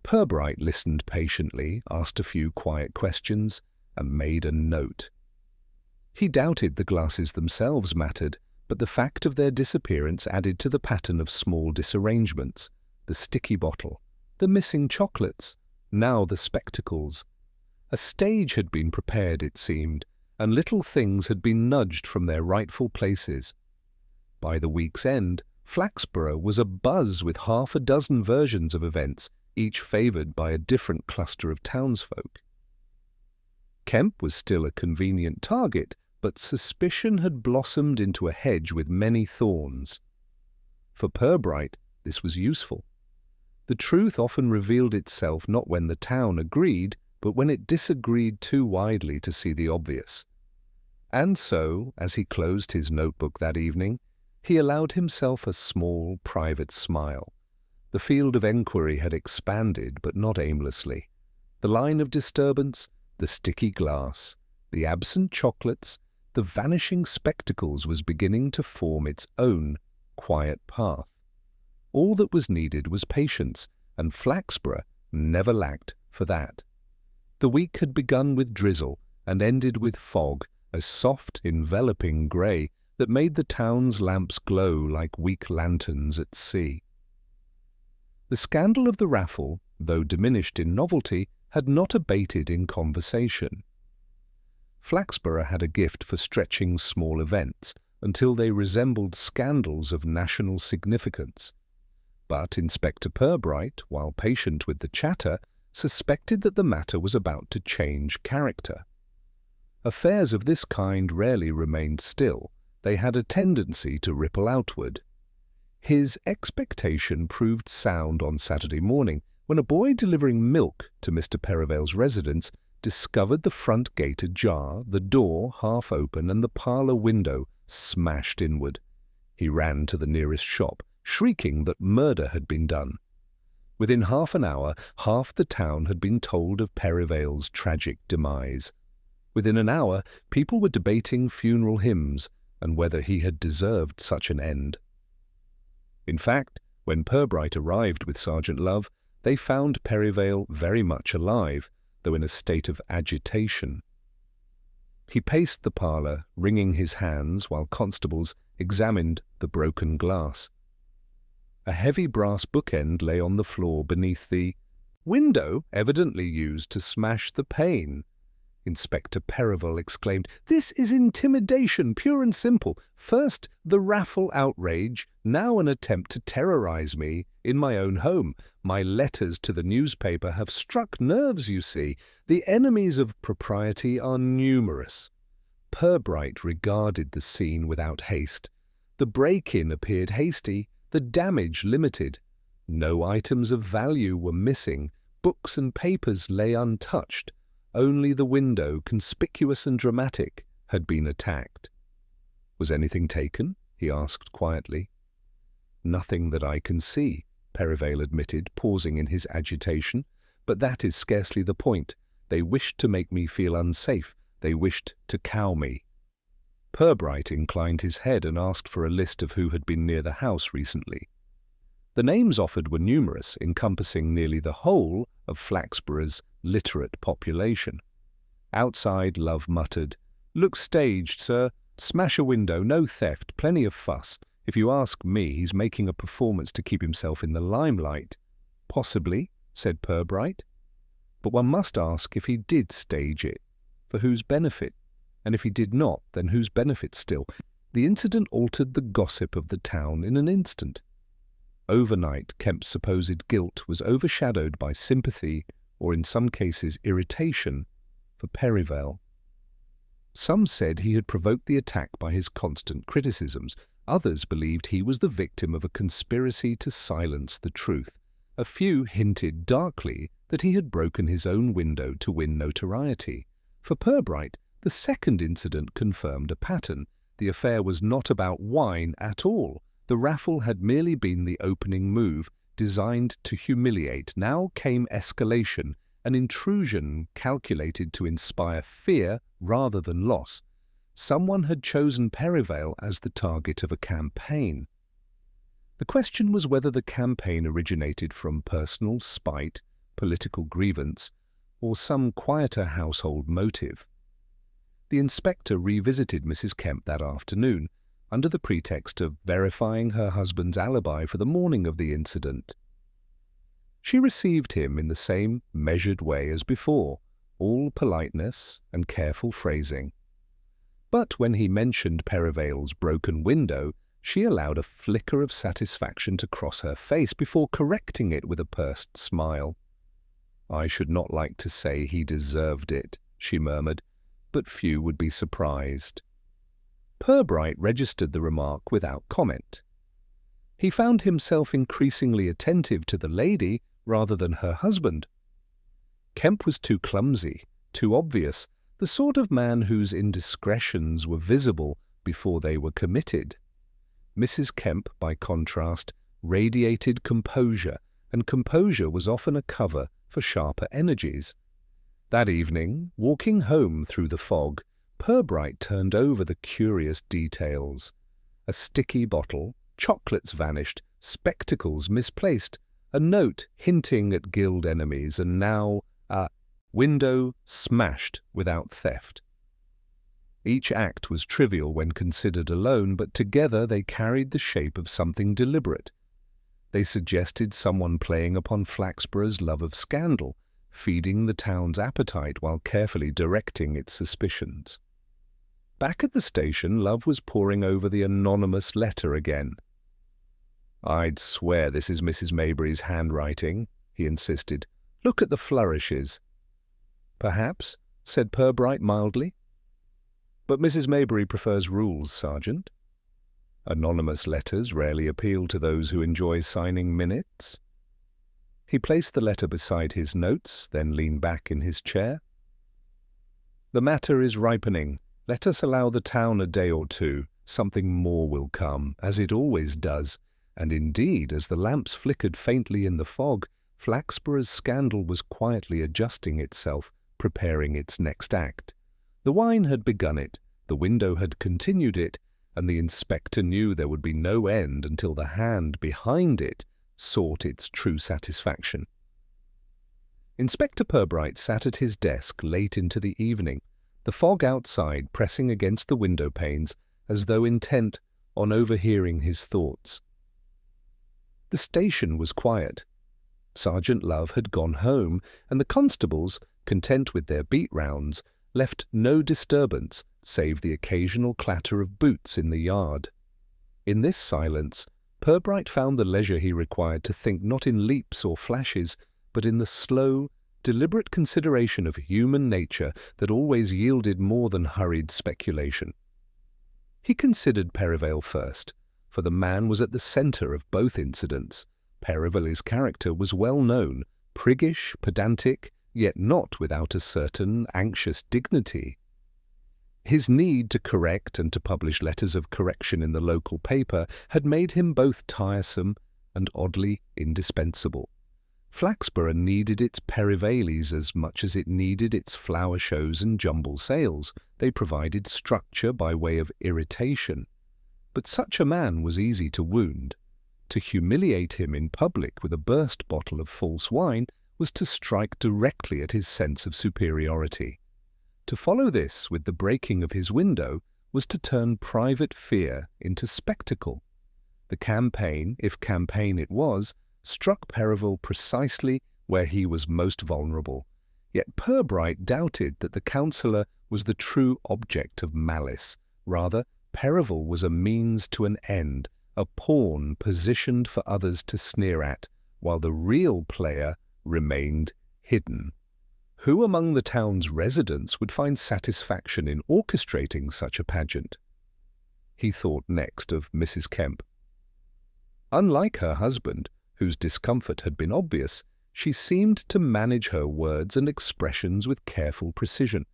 Purbright listened patiently, asked a few quiet questions, and made a note. He doubted the glasses themselves mattered, but the fact of their disappearance added to the pattern of small disarrangements: the sticky bottle, the missing chocolates, now the spectacles. A stage had been prepared, it seemed, and little things had been nudged from their rightful places. By the week's end, Flaxborough was abuzz with half a dozen versions of events, each favoured by a different cluster of townsfolk. Kemp was still a convenient target, but suspicion had blossomed into a hedge with many thorns. For Purbright, this was useful. The truth often revealed itself not when the town agreed, but when it disagreed too widely to see the obvious. And so, as he closed his notebook that evening, he allowed himself a small, private smile. The field of enquiry had expanded, but not aimlessly. The line of disturbance, the sticky glass, the absent chocolates, the vanishing spectacles was beginning to form its own quiet path. All that was needed was patience, and Flaxborough never lacked for that. The week had begun with drizzle and ended with fog, a soft, enveloping grey that made the town's lamps glow like weak lanterns at sea. The scandal of the raffle, though diminished in novelty, had not abated in conversation. Flaxborough had a gift for stretching small events until they resembled scandals of national significance. But Inspector Purbright, while patient with the chatter, suspected that the matter was about to change character. Affairs of this kind rarely remained still. They had a tendency to ripple outward. His expectation proved sound on Saturday morning when a boy delivering milk to Mr. Perivale's residence discovered the front gate ajar, the door half open, and the parlour window smashed inward. He ran to the nearest shop, shrieking that murder had been done. Within half an hour, half the town had been told of Perivale's tragic demise. Within an hour, people were debating funeral hymns and whether he had deserved such an end. In fact, when Purbright arrived with Sergeant Love, they found Perivale very much alive, though in a state of agitation. He paced the parlour, wringing his hands, while constables examined the broken glass. A heavy brass bookend lay on the floor beneath the window, evidently used to smash the pane. Inspector Perivale exclaimed, "This is intimidation, pure and simple. First the raffle outrage, now an attempt to terrorize me in my own home. My letters to the newspaper have struck nerves, you see. The enemies of propriety are numerous." Purbright regarded the scene without haste. The break-in appeared hasty, the damage limited. No items of value were missing. Books and papers lay untouched. Only the window, conspicuous and dramatic, had been attacked. "Was anything taken?" he asked quietly. "Nothing that I can see," Perivale admitted, pausing in his agitation. "But that is scarcely the point. They wished to make me feel unsafe. They wished to cow me." Purbright inclined his head and asked for a list of who had been near the house recently. The names offered were numerous, encompassing nearly the whole of Flaxborough's literate population. Outside, Love muttered, "Looks staged, sir. Smash a window, no theft, plenty of fuss. If you ask me, he's making a performance to keep himself in the limelight." "Possibly," said Purbright. "But one must ask if he did stage it. For whose benefit? And if he did not, then whose benefit still?" The incident altered the gossip of the town in an instant. Overnight, Kemp's supposed guilt was overshadowed by sympathy, or in some cases irritation, for Perivale. Some said he had provoked the attack by his constant criticisms. Others believed he was the victim of a conspiracy to silence the truth. A few hinted darkly that he had broken his own window to win notoriety. For Purbright, the second incident confirmed a pattern. The affair was not about wine at all. The raffle had merely been the opening move, designed to humiliate. Now came escalation, an intrusion calculated to inspire fear rather than loss. Someone had chosen Perivale as the target of a campaign. The question was whether the campaign originated from personal spite, political grievance, or some quieter household motive. The inspector revisited Mrs. Kemp that afternoon, under the pretext of verifying her husband's alibi for the morning of the incident. She received him in the same measured way as before, all politeness and careful phrasing. But when he mentioned Perivale's broken window, she allowed a flicker of satisfaction to cross her face before correcting it with a pursed smile. "I should not like to say he deserved it," she murmured, but few would be surprised. Purbright registered the remark without comment. He found himself increasingly attentive to the lady rather than her husband. Kemp was too clumsy, too obvious, the sort of man whose indiscretions were visible before they were committed. Mrs. Kemp, by contrast, radiated composure, and composure was often a cover for sharper energies. That evening, walking home through the fog, Purbright turned over the curious details. A sticky bottle, chocolates vanished, spectacles misplaced, a note hinting at guild enemies, and now a window smashed without theft. Each act was trivial when considered alone, but together they carried the shape of something deliberate. They suggested someone playing upon Flaxborough's love of scandal, feeding the town's appetite while carefully directing its suspicions. Back at the station, Love was poring over the anonymous letter again. "I'd swear this is Mrs. Maybury's handwriting," he insisted. "Look at the flourishes." "Perhaps," said Purbright mildly. "But Mrs. Maybury prefers rules, Sergeant." "Anonymous letters rarely appeal to those who enjoy signing minutes." He placed the letter beside his notes, then leaned back in his chair. "The matter is ripening. Let us allow the town a day or two. Something more will come, as it always does." And indeed, as the lamps flickered faintly in the fog, Flaxborough's scandal was quietly adjusting itself, preparing its next act. The wine had begun it, the window had continued it, and the inspector knew there would be no end until the hand behind it sought its true satisfaction. Inspector Purbright sat at his desk late into the evening, the fog outside pressing against the window panes as though intent on overhearing his thoughts. The station was quiet. Sergeant Love had gone home, and the constables, content with their beat rounds, left no disturbance save the occasional clatter of boots in the yard. In this silence, Purbright found the leisure he required to think not in leaps or flashes, but in the slow, deliberate consideration of human nature that always yielded more than hurried speculation. He considered Perivale first, for the man was at the centre of both incidents. Perivale's character was well known, priggish, pedantic, yet not without a certain anxious dignity. His need to correct and to publish letters of correction in the local paper had made him both tiresome and oddly indispensable. Flaxborough needed its Perivales as much as it needed its flower shows and jumble sales. They provided structure by way of irritation. But such a man was easy to wound. To humiliate him in public with a burst bottle of false wine was to strike directly at his sense of superiority. To follow this with the breaking of his window was to turn private fear into spectacle. The campaign, if campaign it was, struck Perivale precisely where he was most vulnerable. Yet Purbright doubted that the counsellor was the true object of malice. Rather, Perivale was a means to an end, a pawn positioned for others to sneer at, while the real player remained hidden. Who among the town's residents would find satisfaction in orchestrating such a pageant? He thought next of Mrs. Kemp. Unlike her husband, whose discomfort had been obvious, she seemed to manage her words and expressions with careful precision.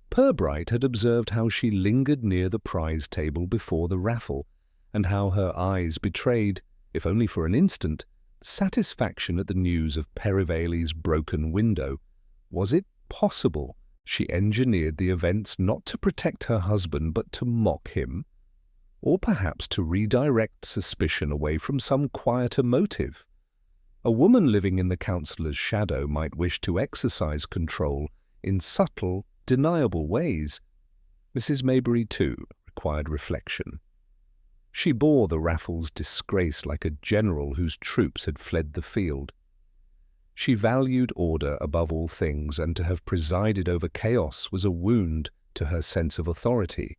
Purbright had observed how she lingered near the prize table before the raffle, and how her eyes betrayed, if only for an instant, satisfaction at the news of Perivale's broken window. Was it possible she engineered the events not to protect her husband but to mock him? Or perhaps to redirect suspicion away from some quieter motive? A woman living in the counsellor's shadow might wish to exercise control in subtle, deniable ways. Mrs. Maybury, too, required reflection. She bore the raffle's disgrace like a general whose troops had fled the field. She valued order above all things, and to have presided over chaos was a wound to her sense of authority.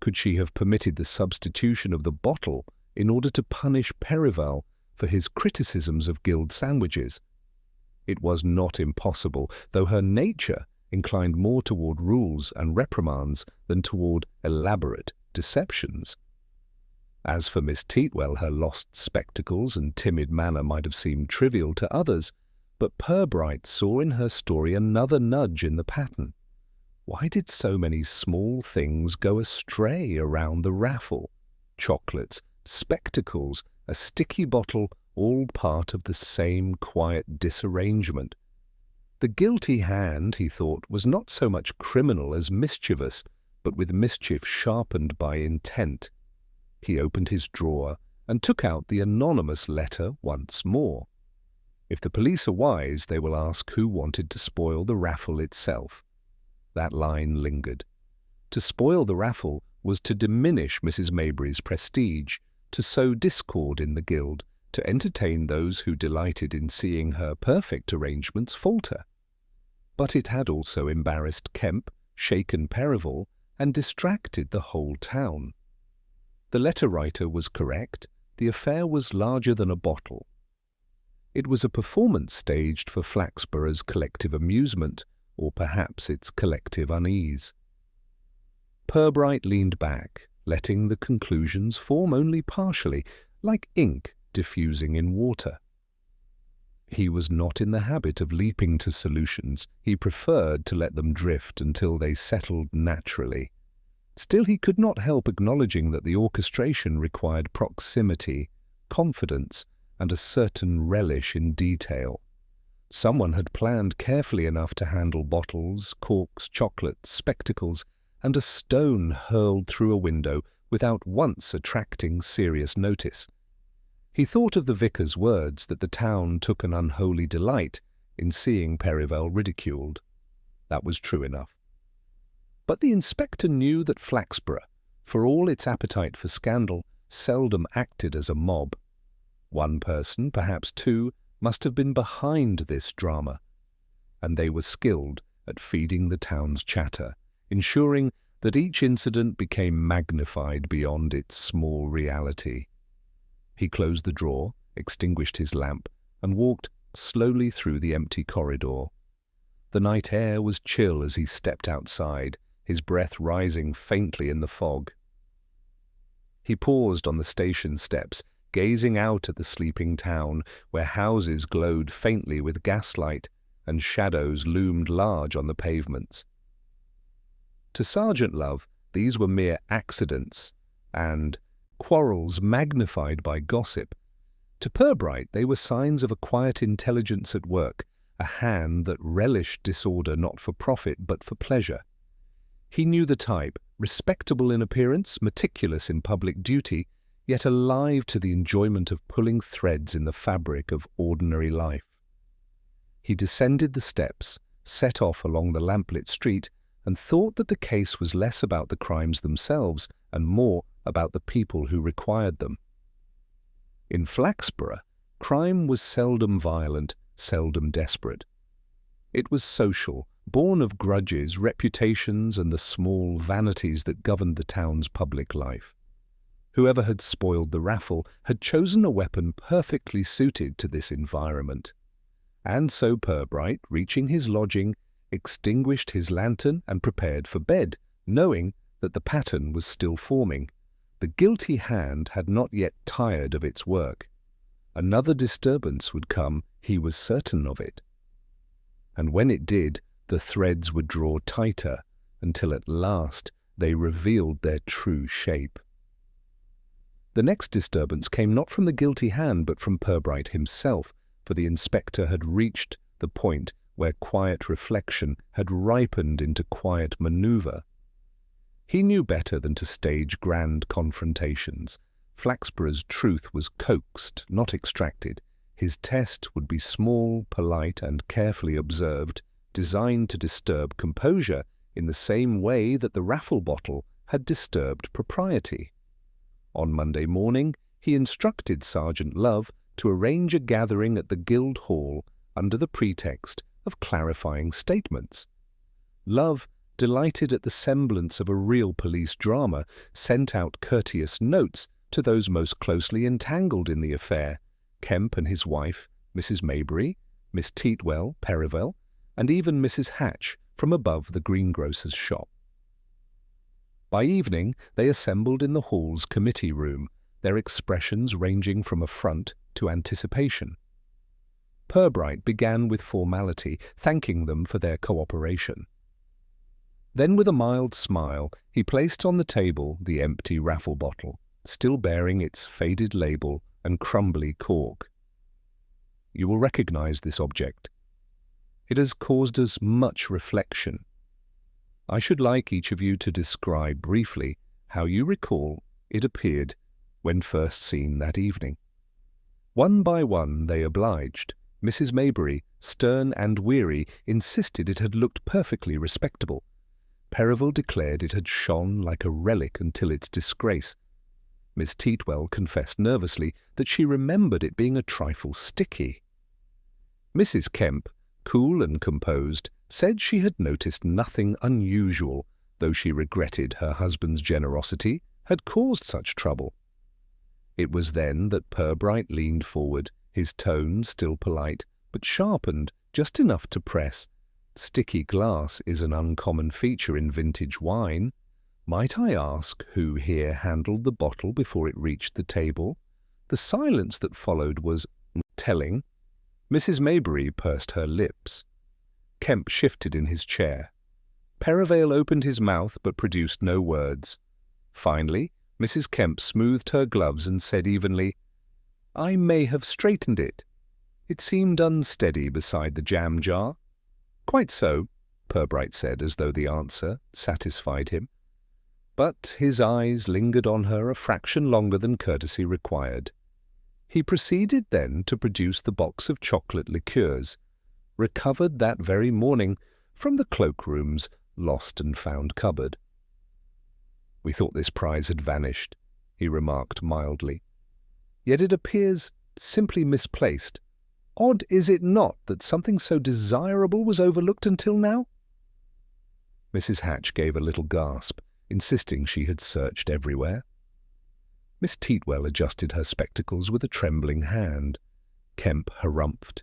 Could she have permitted the substitution of the bottle in order to punish Perivale for his criticisms of Guild sandwiches? It was not impossible, though her nature inclined more toward rules and reprimands than toward elaborate deceptions. As for Miss Teatwell, her lost spectacles and timid manner might have seemed trivial to others, but Purbright saw in her story another nudge in the pattern. Why did so many small things go astray around the raffle? Chocolates, spectacles, a sticky bottle, all part of the same quiet disarrangement. The guilty hand, he thought, was not so much criminal as mischievous, but with mischief sharpened by intent. He opened his drawer and took out the anonymous letter once more. If the police are wise, they will ask who wanted to spoil the raffle itself. That line lingered. To spoil the raffle was to diminish Mrs. Maybury's prestige, to sow discord in the guild, to entertain those who delighted in seeing her perfect arrangements falter. But it had also embarrassed Kemp, shaken Perivale, and distracted the whole town. The letter-writer was correct. The affair was larger than a bottle. It was a performance staged for Flaxborough's collective amusement, or perhaps its collective unease. Purbright leaned back, letting the conclusions form only partially, like ink diffusing in water. He was not in the habit of leaping to solutions. He preferred to let them drift until they settled naturally. Still, he could not help acknowledging that the orchestration required proximity, confidence, and a certain relish in detail. Someone had planned carefully enough to handle bottles, corks, chocolates, spectacles, and a stone hurled through a window without once attracting serious notice. He thought of the vicar's words that the town took an unholy delight in seeing Perivale ridiculed. That was true enough. But the inspector knew that Flaxborough, for all its appetite for scandal, seldom acted as a mob. One person, perhaps two, must have been behind this drama, and they were skilled at feeding the town's chatter, ensuring that each incident became magnified beyond its small reality. He closed the drawer, extinguished his lamp, and walked slowly through the empty corridor. The night air was chill as he stepped outside, his breath rising faintly in the fog. He paused on the station steps, gazing out at the sleeping town, where houses glowed faintly with gaslight and shadows loomed large on the pavements. To Sergeant Love, these were mere accidents and quarrels magnified by gossip. To Purbright, they were signs of a quiet intelligence at work, a hand that relished disorder not for profit but for pleasure. He knew the type, respectable in appearance, meticulous in public duty, yet alive to the enjoyment of pulling threads in the fabric of ordinary life. He descended the steps, set off along the lamplit street, and thought that the case was less about the crimes themselves and more about the people who required them. In Flaxborough, crime was seldom violent, seldom desperate. It was social, born of grudges, reputations, and the small vanities that governed the town's public life. Whoever had spoiled the raffle had chosen a weapon perfectly suited to this environment. And so Purbright, reaching his lodging, extinguished his lantern and prepared for bed, knowing that the pattern was still forming. The guilty hand had not yet tired of its work. Another disturbance would come, he was certain of it. And when it did, the threads would draw tighter, until at last they revealed their true shape. The next disturbance came not from the guilty hand but from Purbright himself, for the inspector had reached the point where quiet reflection had ripened into quiet manoeuvre. He knew better than to stage grand confrontations. Flaxborough's truth was coaxed, not extracted. His test would be small, polite, and carefully observed, designed to disturb composure in the same way that the raffle bottle had disturbed propriety. On Monday morning, he instructed Sergeant Love to arrange a gathering at the Guildhall under the pretext of clarifying statements. Love, delighted at the semblance of a real police drama, sent out courteous notes to those most closely entangled in the affair, Kemp and his wife, Mrs. Maybury, Miss Teatwell, Perivale, and even Mrs. Hatch from above the greengrocer's shop. By evening they assembled in the hall's committee room, their expressions ranging from affront to anticipation. Purbright began with formality, thanking them for their cooperation. Then with a mild smile he placed on the table the empty raffle bottle, still bearing its faded label and crumbly cork. You will recognize this object. It has caused us much reflection. I should like each of you to describe briefly how you recall it appeared when first seen that evening. One by one they obliged. Mrs. Maybury, stern and weary, insisted it had looked perfectly respectable. Perivale declared it had shone like a relic until its disgrace. Miss Teatwell confessed nervously that she remembered it being a trifle sticky. Mrs. Kemp, cool and composed, said she had noticed nothing unusual, though she regretted her husband's generosity had caused such trouble. It was then that Purbright leaned forward, his tone still polite, but sharpened just enough to press. Sticky glass is an uncommon feature in vintage wine. Might I ask who here handled the bottle before it reached the table? The silence that followed was telling. Mrs. Maybury pursed her lips. Kemp shifted in his chair. Perivale opened his mouth but produced no words. Finally, Mrs. Kemp smoothed her gloves and said evenly, "I may have straightened it. It seemed unsteady beside the jam jar." "Quite so," Purbright said, as though the answer satisfied him. But his eyes lingered on her a fraction longer than courtesy required. He proceeded then to produce the box of chocolate liqueurs, recovered that very morning from the cloakroom's lost and found cupboard. "We thought this prize had vanished," he remarked mildly. "Yet it appears simply misplaced. Odd, is it not, that something so desirable was overlooked until now?" Mrs. Hatch gave a little gasp, insisting she had searched everywhere. Miss Teatwell adjusted her spectacles with a trembling hand. Kemp harumphed.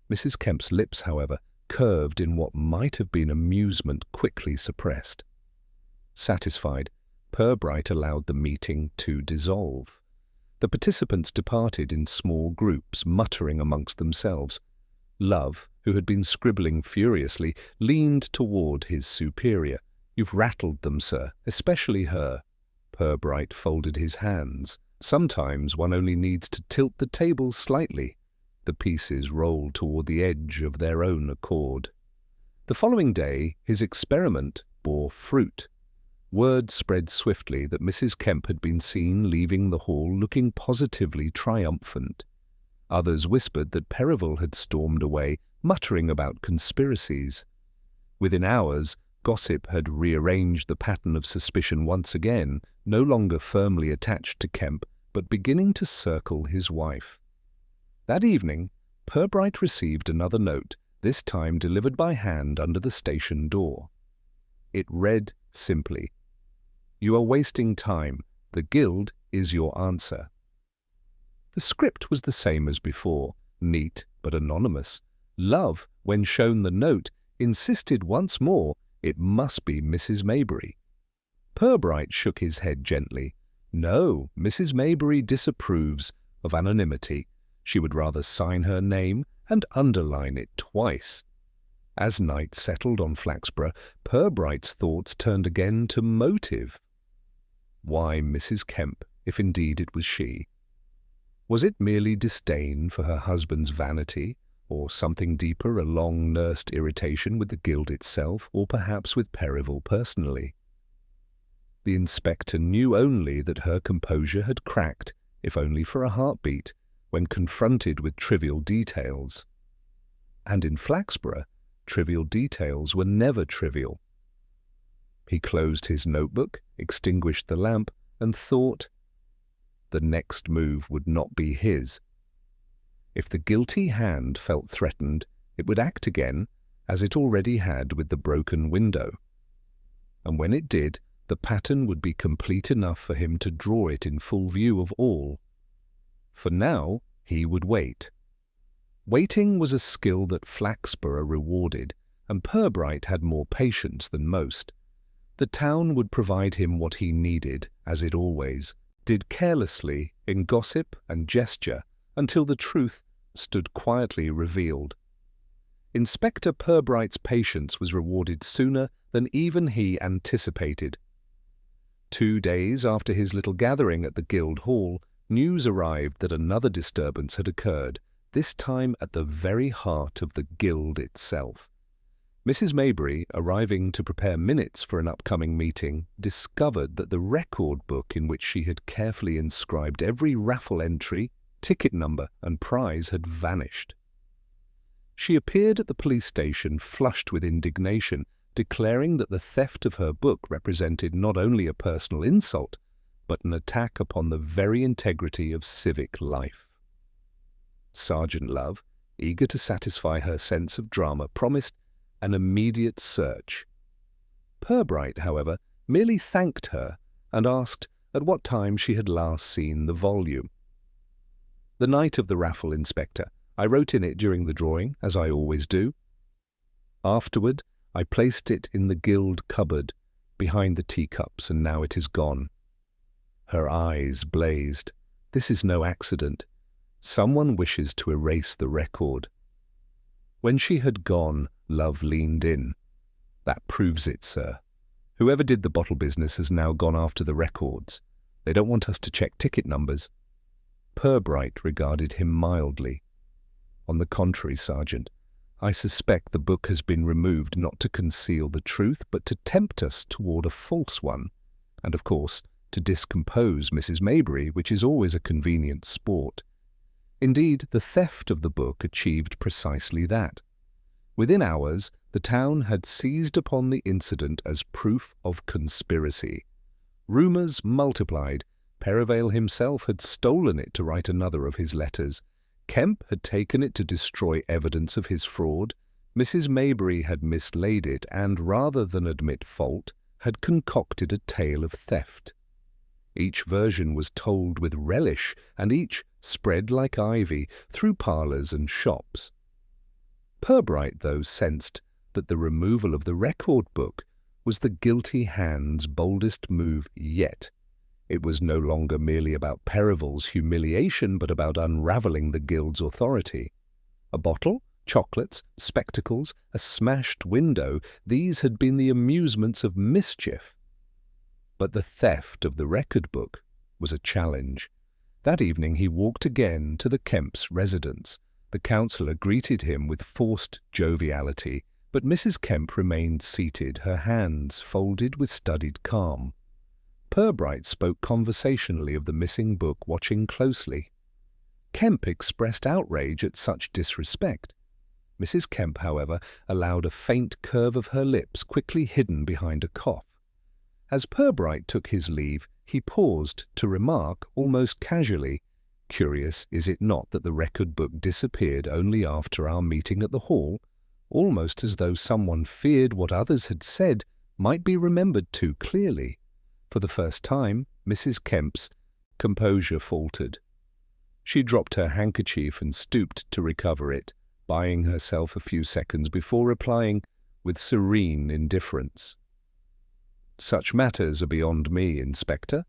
Mrs. Kemp's lips, however, curved in what might have been amusement quickly suppressed. Satisfied, Purbright allowed the meeting to dissolve. The participants departed in small groups, muttering amongst themselves. Love, who had been scribbling furiously, leaned toward his superior. "You've rattled them, sir, especially her." Purbright folded his hands. "Sometimes one only needs to tilt the table slightly. The pieces roll toward the edge of their own accord." The following day his experiment bore fruit. Word spread swiftly that Mrs. Kemp had been seen leaving the hall looking positively triumphant. Others whispered that Perivale had stormed away, muttering about conspiracies. Within hours, gossip had rearranged the pattern of suspicion once again, no longer firmly attached to Kemp, but beginning to circle his wife. That evening, Purbright received another note, this time delivered by hand under the station door. It read simply, "You are wasting time. The Guild is your answer?" The script was the same as before, neat but anonymous. Love, when shown the note, insisted once more it must be Mrs. Maybury. Purbright shook his head gently. No, Mrs. Maybury disapproves of anonymity. She would rather sign her name and underline it twice. As night settled on Flaxborough, Purbright's thoughts turned again to motive. Why Mrs. Kemp, if indeed it was she? Was it merely disdain for her husband's vanity, or something deeper, a long-nursed irritation with the guild itself, or perhaps with Perivale personally? The inspector knew only that her composure had cracked, if only for a heartbeat, when confronted with trivial details. And in Flaxborough, trivial details were never trivial. He closed his notebook, extinguished the lamp, and thought the next move would not be his. If the guilty hand felt threatened, it would act again, as it already had with the broken window. And when it did, the pattern would be complete enough for him to draw it in full view of all. For now, he would wait. Waiting was a skill that Flaxborough rewarded, and Purbright had more patience than most. The town would provide him what he needed, as it always did, carelessly, in gossip and gesture, until the truth stood quietly revealed. Inspector Purbright's patience was rewarded sooner than even he anticipated. 2 days after his little gathering at the Guild Hall, news arrived that another disturbance had occurred, this time at the very heart of the Guild itself. Mrs. Maybury, arriving to prepare minutes for an upcoming meeting, discovered that the record book in which she had carefully inscribed every raffle entry, ticket number, and prize had vanished. She appeared at the police station flushed with indignation, declaring that the theft of her book represented not only a personal insult, but an attack upon the very integrity of civic life. Sergeant Love, eager to satisfy her sense of drama, promised an immediate search. Purbright, however, merely thanked her and asked at what time she had last seen the volume. "The night of the raffle, Inspector. I wrote in it during the drawing, as I always do. Afterward, I placed it in the guild cupboard, behind the teacups, and now it is gone." Her eyes blazed. This is no accident. Someone wishes to erase the record. When she had gone, Love leaned in. "That proves it, sir. Whoever did the bottle business has now gone after the records. They don't want us to check ticket numbers." Purbright regarded him mildly. "On the contrary, Sergeant, I suspect the book has been removed not to conceal the truth, but to tempt us toward a false one, and, of course, to discompose Mrs. Maybury, which is always a convenient sport. Indeed, the theft of the book achieved precisely that. Within hours, the town had seized upon the incident as proof of conspiracy. Rumours multiplied. Perivale himself had stolen it to write another of his letters. Kemp had taken it to destroy evidence of his fraud. Mrs. Maybury had mislaid it and, rather than admit fault, had concocted a tale of theft. Each version was told with relish, and each spread like ivy through parlours and shops. Purbright, though, sensed that the removal of the record book was the guilty hand's boldest move yet. It was no longer merely about Perivale's humiliation, but about unravelling the guild's authority. A bottle, chocolates, spectacles, a smashed window, these had been the amusements of mischief. But the theft of the record book was a challenge. That evening he walked again to the Kemps' residence. The councillor greeted him with forced joviality, but Mrs. Kemp remained seated, her hands folded with studied calm. Purbright spoke conversationally of the missing book, watching closely. Kemp expressed outrage at such disrespect. Mrs. Kemp, however, allowed a faint curve of her lips, quickly hidden behind a cough. As Purbright took his leave, he paused to remark, almost casually, "Curious, is it not, that the record book disappeared only after our meeting at the hall, almost as though someone feared what others had said might be remembered too clearly." For the first time, Mrs. Kemp's Composure faltered. She dropped her handkerchief and stooped to recover it, buying herself a few seconds before replying with serene indifference. "Such matters are beyond me, Inspector.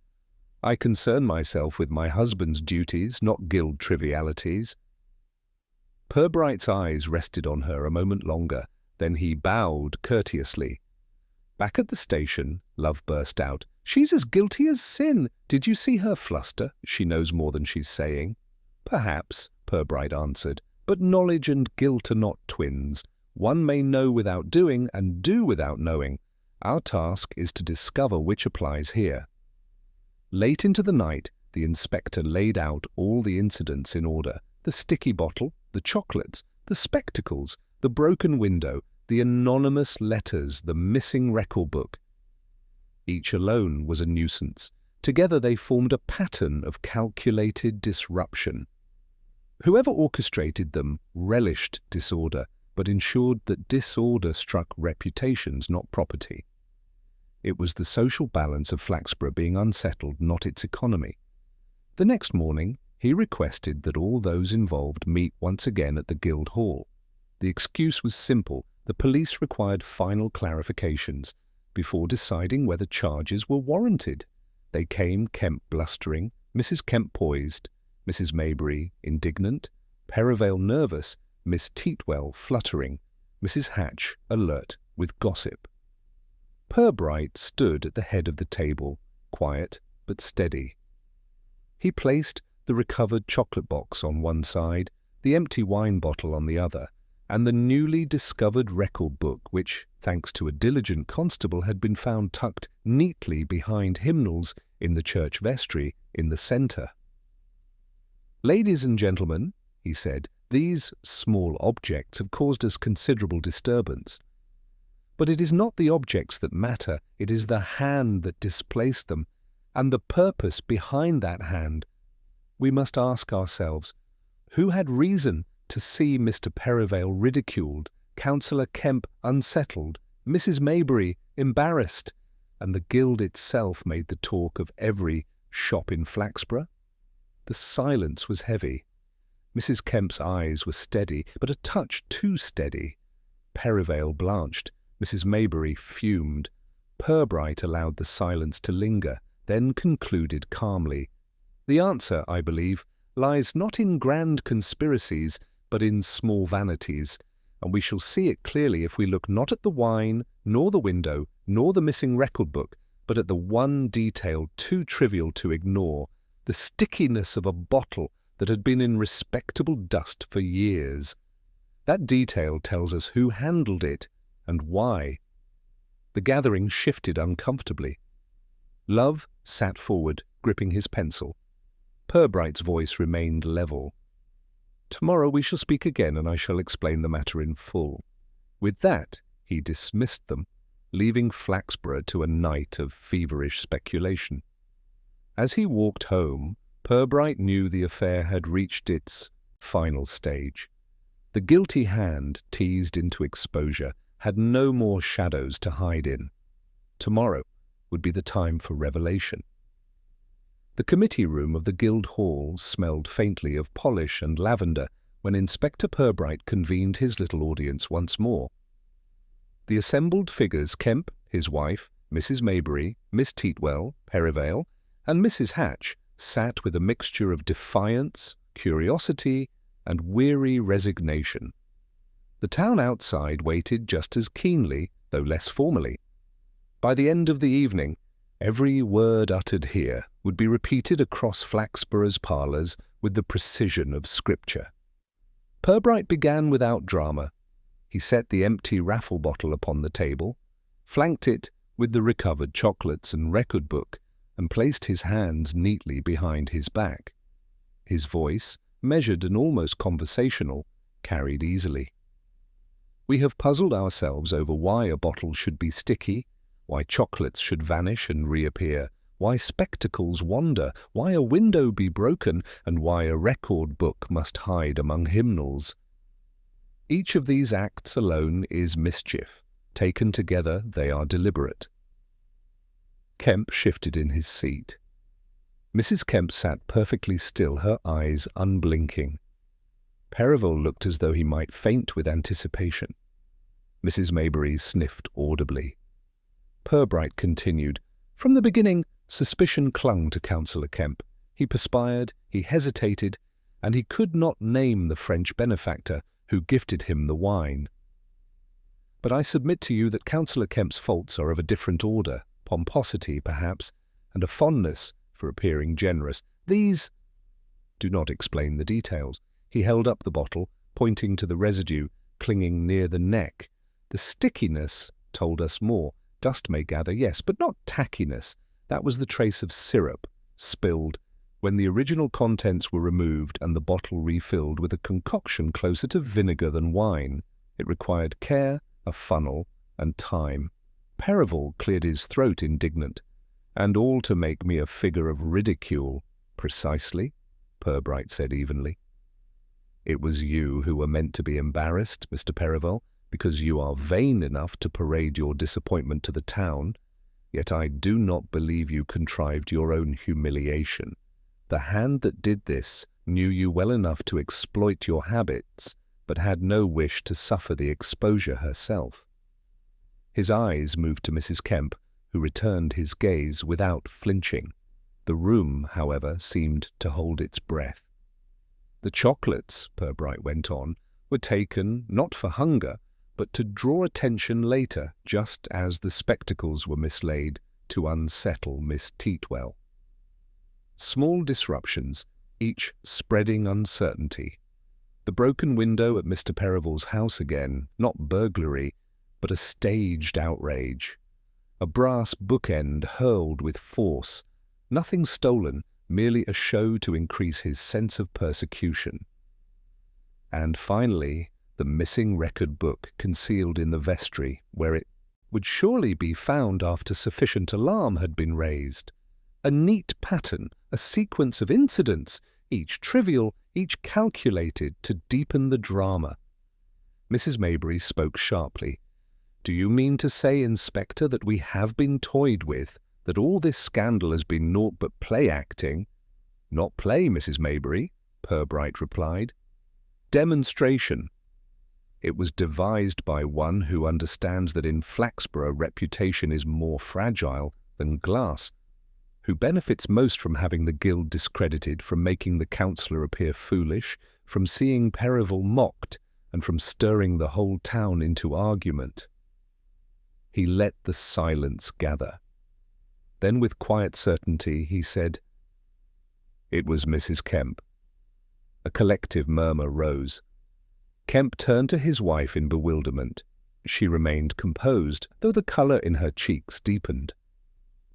I concern myself with my husband's duties, not guild trivialities." Purbright's eyes rested on her a moment longer, then he bowed courteously. "Back at the station," Love burst out, "she's as guilty as sin. Did you see her fluster? She knows more than she's saying." "Perhaps," Purbright answered, "but knowledge and guilt are not twins. One may know without doing and do without knowing. Our task is to discover which applies here." Late into the night, the inspector laid out all the incidents in order: the sticky bottle, the chocolates, the spectacles, the broken window, the anonymous letters, the missing record book. Each alone was a nuisance. Together they formed a pattern of calculated disruption. Whoever orchestrated them relished disorder, but ensured that disorder struck reputations, not property. It was the social balance of Flaxborough being unsettled, not its economy. The next morning, he requested that all those involved meet once again at the Guild Hall. The excuse was simple: the police required final clarifications before deciding whether charges were warranted. They came, Kemp blustering, Mrs. Kemp poised, Mrs. Maybury indignant, Perivale nervous, Miss Teatwell fluttering, Mrs. Hatch alert with gossip. Purbright stood at the head of the table, quiet but steady. He placed the recovered chocolate box on one side, the empty wine bottle on the other, and the newly discovered record book which, thanks to a diligent constable, had been found tucked neatly behind hymnals in the church vestry in the centre. "Ladies and gentlemen," he said, "these small objects have caused us considerable disturbance. But it is not the objects that matter, it is the hand that displaced them, and the purpose behind that hand. We must ask ourselves, who had reason to see Mr. Perivale ridiculed, Councillor Kemp unsettled, Mrs. Maybury embarrassed, and the Guild itself made the talk of every shop in Flaxborough?" The silence was heavy. Mrs. Kemp's eyes were steady, but a touch too steady. Perivale blanched. Mrs. Maybury fumed. Purbright allowed the silence to linger, then concluded calmly, "The answer, I believe, lies not in grand conspiracies, but in small vanities, and we shall see it clearly if we look not at the wine, nor the window, nor the missing record book, but at the one detail too trivial to ignore, the stickiness of a bottle that had been in respectable dust for years. That detail tells us who handled it and why." The gathering shifted uncomfortably. Love sat forward, gripping his pencil. Purbright's voice remained level. "Tomorrow we shall speak again, and I shall explain the matter in full." With that, he dismissed them, leaving Flaxborough to a night of feverish speculation. As he walked home, Purbright knew the affair had reached its final stage. The guilty hand, teased into exposure, had no more shadows to hide in. Tomorrow would be the time for revelation. The committee room of the Guild Hall smelled faintly of polish and lavender when Inspector Purbright convened his little audience once more. The assembled figures, Kemp, his wife, Mrs. Maybury, Miss Teatwell, Perivale, and Mrs. Hatch, sat with a mixture of defiance, curiosity, and weary resignation. The town outside waited just as keenly, though less formally. By the end of the evening, every word uttered here would be repeated across Flaxborough's parlours with the precision of Scripture. Purbright began without drama. He set the empty raffle bottle upon the table, flanked it with the recovered chocolates and record book, and placed his hands neatly behind his back. His voice, measured and almost conversational, carried easily. "We have puzzled ourselves over why a bottle should be sticky, why chocolates should vanish and reappear, why spectacles wander, why a window be broken, and why a record book must hide among hymnals. Each of these acts alone is mischief. Taken together, they are deliberate." Kemp shifted in his seat. Mrs. Kemp sat perfectly still, her eyes unblinking. Percival looked as though he might faint with anticipation. Mrs. Maybury sniffed audibly. Purbright continued. From the beginning, suspicion clung to Councillor Kemp. He perspired, he hesitated, and he could not name the French benefactor who gifted him the wine. But I submit to you that Councillor Kemp's faults are of a different order, pomposity, perhaps, and a fondness for appearing generous. These do not explain the details. He held up the bottle, pointing to the residue clinging near the neck. The stickiness told us more. Dust may gather, yes, but not tackiness. That was the trace of syrup, spilled, when the original contents were removed and the bottle refilled with a concoction closer to vinegar than wine. It required care, a funnel, and time. Percival cleared his throat indignant. And all to make me a figure of ridicule. Precisely, Purbright said evenly. It was you who were meant to be embarrassed, Mr. Percival, because you are vain enough to parade your disappointment to the town. Yet I do not believe you contrived your own humiliation. The hand that did this knew you well enough to exploit your habits, but had no wish to suffer the exposure herself. His eyes moved to Mrs. Kemp, who returned his gaze without flinching. The room, however, seemed to hold its breath. The chocolates, Purbright went on, were taken not for hunger, but to draw attention later, just as the spectacles were mislaid to unsettle Miss Teatwell. Small disruptions, each spreading uncertainty. The broken window at Mr. Percival's house again, not burglary, but a staged outrage. A brass bookend hurled with force. Nothing stolen, merely a show to increase his sense of persecution. And finally, the missing record book concealed in the vestry, where it would surely be found after sufficient alarm had been raised. A neat pattern, a sequence of incidents, each trivial, each calculated to deepen the drama. Mrs. Maybury spoke sharply. Do you mean to say, Inspector, that we have been toyed with, that all this scandal has been naught but play-acting? Not play, Mrs. Maybury, Purbright replied. Demonstration. It was devised by one who understands that in Flaxborough reputation is more fragile than glass, who benefits most from having the guild discredited, from making the councillor appear foolish, from seeing Percival mocked, and from stirring the whole town into argument. He let the silence gather. Then with quiet certainty he said, It was Mrs. Kemp. A collective murmur rose. Kemp turned to his wife in bewilderment. She remained composed, though the colour in her cheeks deepened.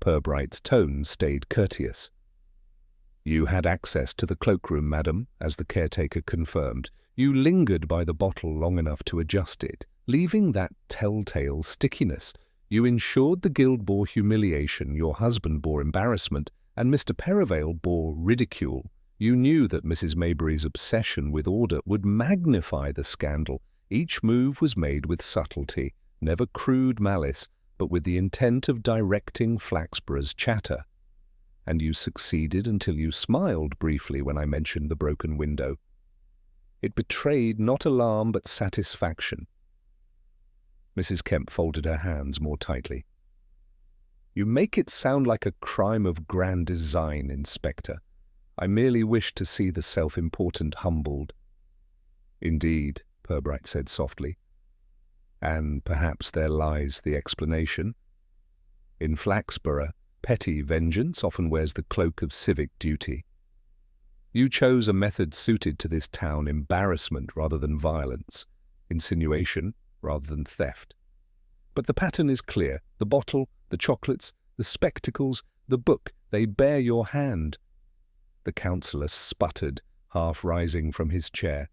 Purbright's tone stayed courteous. You had access to the cloakroom, madam, as the caretaker confirmed. You lingered by the bottle long enough to adjust it, leaving that telltale stickiness. You ensured the guild bore humiliation, your husband bore embarrassment, and Mr. Perivale bore ridicule. You knew that Mrs. Maybury's obsession with order would magnify the scandal. Each move was made with subtlety, never crude malice, but with the intent of directing Flaxborough's chatter. And you succeeded until you smiled briefly when I mentioned the broken window. It betrayed not alarm but satisfaction. Mrs. Kemp folded her hands more tightly. You make it sound like a crime of grand design, Inspector. I merely wish to see the self-important humbled. Indeed, Purbright said softly. And perhaps there lies the explanation. In Flaxborough, petty vengeance often wears the cloak of civic duty. You chose a method suited to this town, embarrassment rather than violence, insinuation rather than theft. But the pattern is clear. The bottle, the chocolates, the spectacles, the book, they bear your hand. The councillor sputtered, half rising from his chair.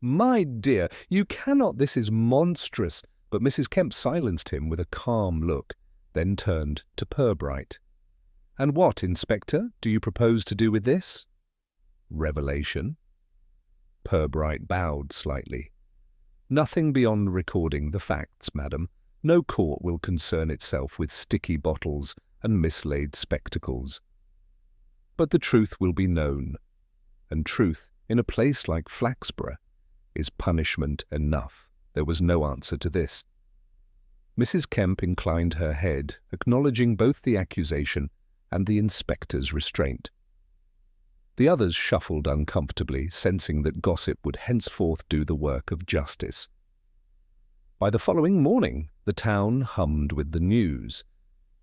My dear, you cannot, this is monstrous. But Mrs. Kemp silenced him with a calm look, then turned to Purbright. And what, Inspector, do you propose to do with this? Revelation. Purbright bowed slightly. Nothing beyond recording the facts, madam. No court will concern itself with sticky bottles and mislaid spectacles. but the truth will be known. And truth, in a place like Flaxborough, is punishment enough. There was no answer to this. Mrs. Kemp inclined her head, acknowledging both the accusation and the inspector's restraint. The others shuffled uncomfortably, sensing that gossip would henceforth do the work of justice. By the following morning, the town hummed with the news.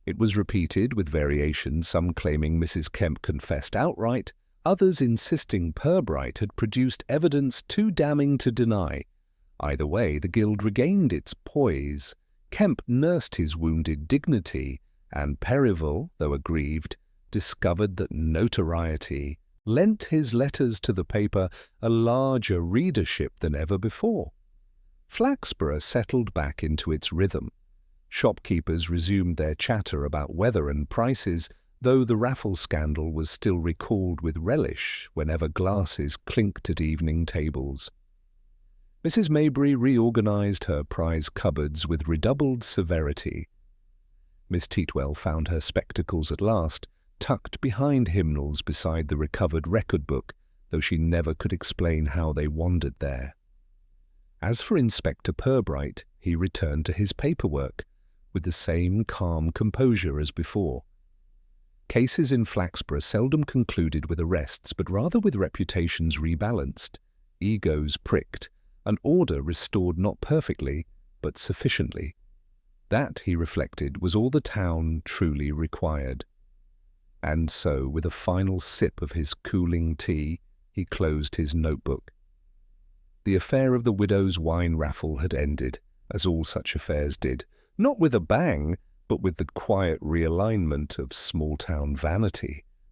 It was repeated with variations, some claiming Mrs. Kemp confessed outright, others insisting Purbright had produced evidence too damning to deny. Either way, the guild regained its poise. Kemp nursed his wounded dignity, and Percival, though aggrieved, discovered that notoriety lent his letters to the paper a larger readership than ever before. Flaxborough settled back into its rhythm. Shopkeepers resumed their chatter about weather and prices, though the raffle scandal was still recalled with relish whenever glasses clinked at evening tables. Mrs. Maybury reorganized her prize cupboards with redoubled severity. Miss Teatwell found her spectacles at last, tucked behind hymnals beside the recovered record book, though she never could explain how they wandered there. As for Inspector Purbright, he returned to his paperwork, with the same calm composure as before. Cases in Flaxborough seldom concluded with arrests, but rather with reputations rebalanced, egos pricked, and order restored not perfectly, but sufficiently. That, he reflected, was all the town truly required. And so, with a final sip of his cooling tea, he closed his notebook. The affair of the widow's wine raffle had ended, as all such affairs did, not with a bang, but with the quiet realignment of small-town vanity.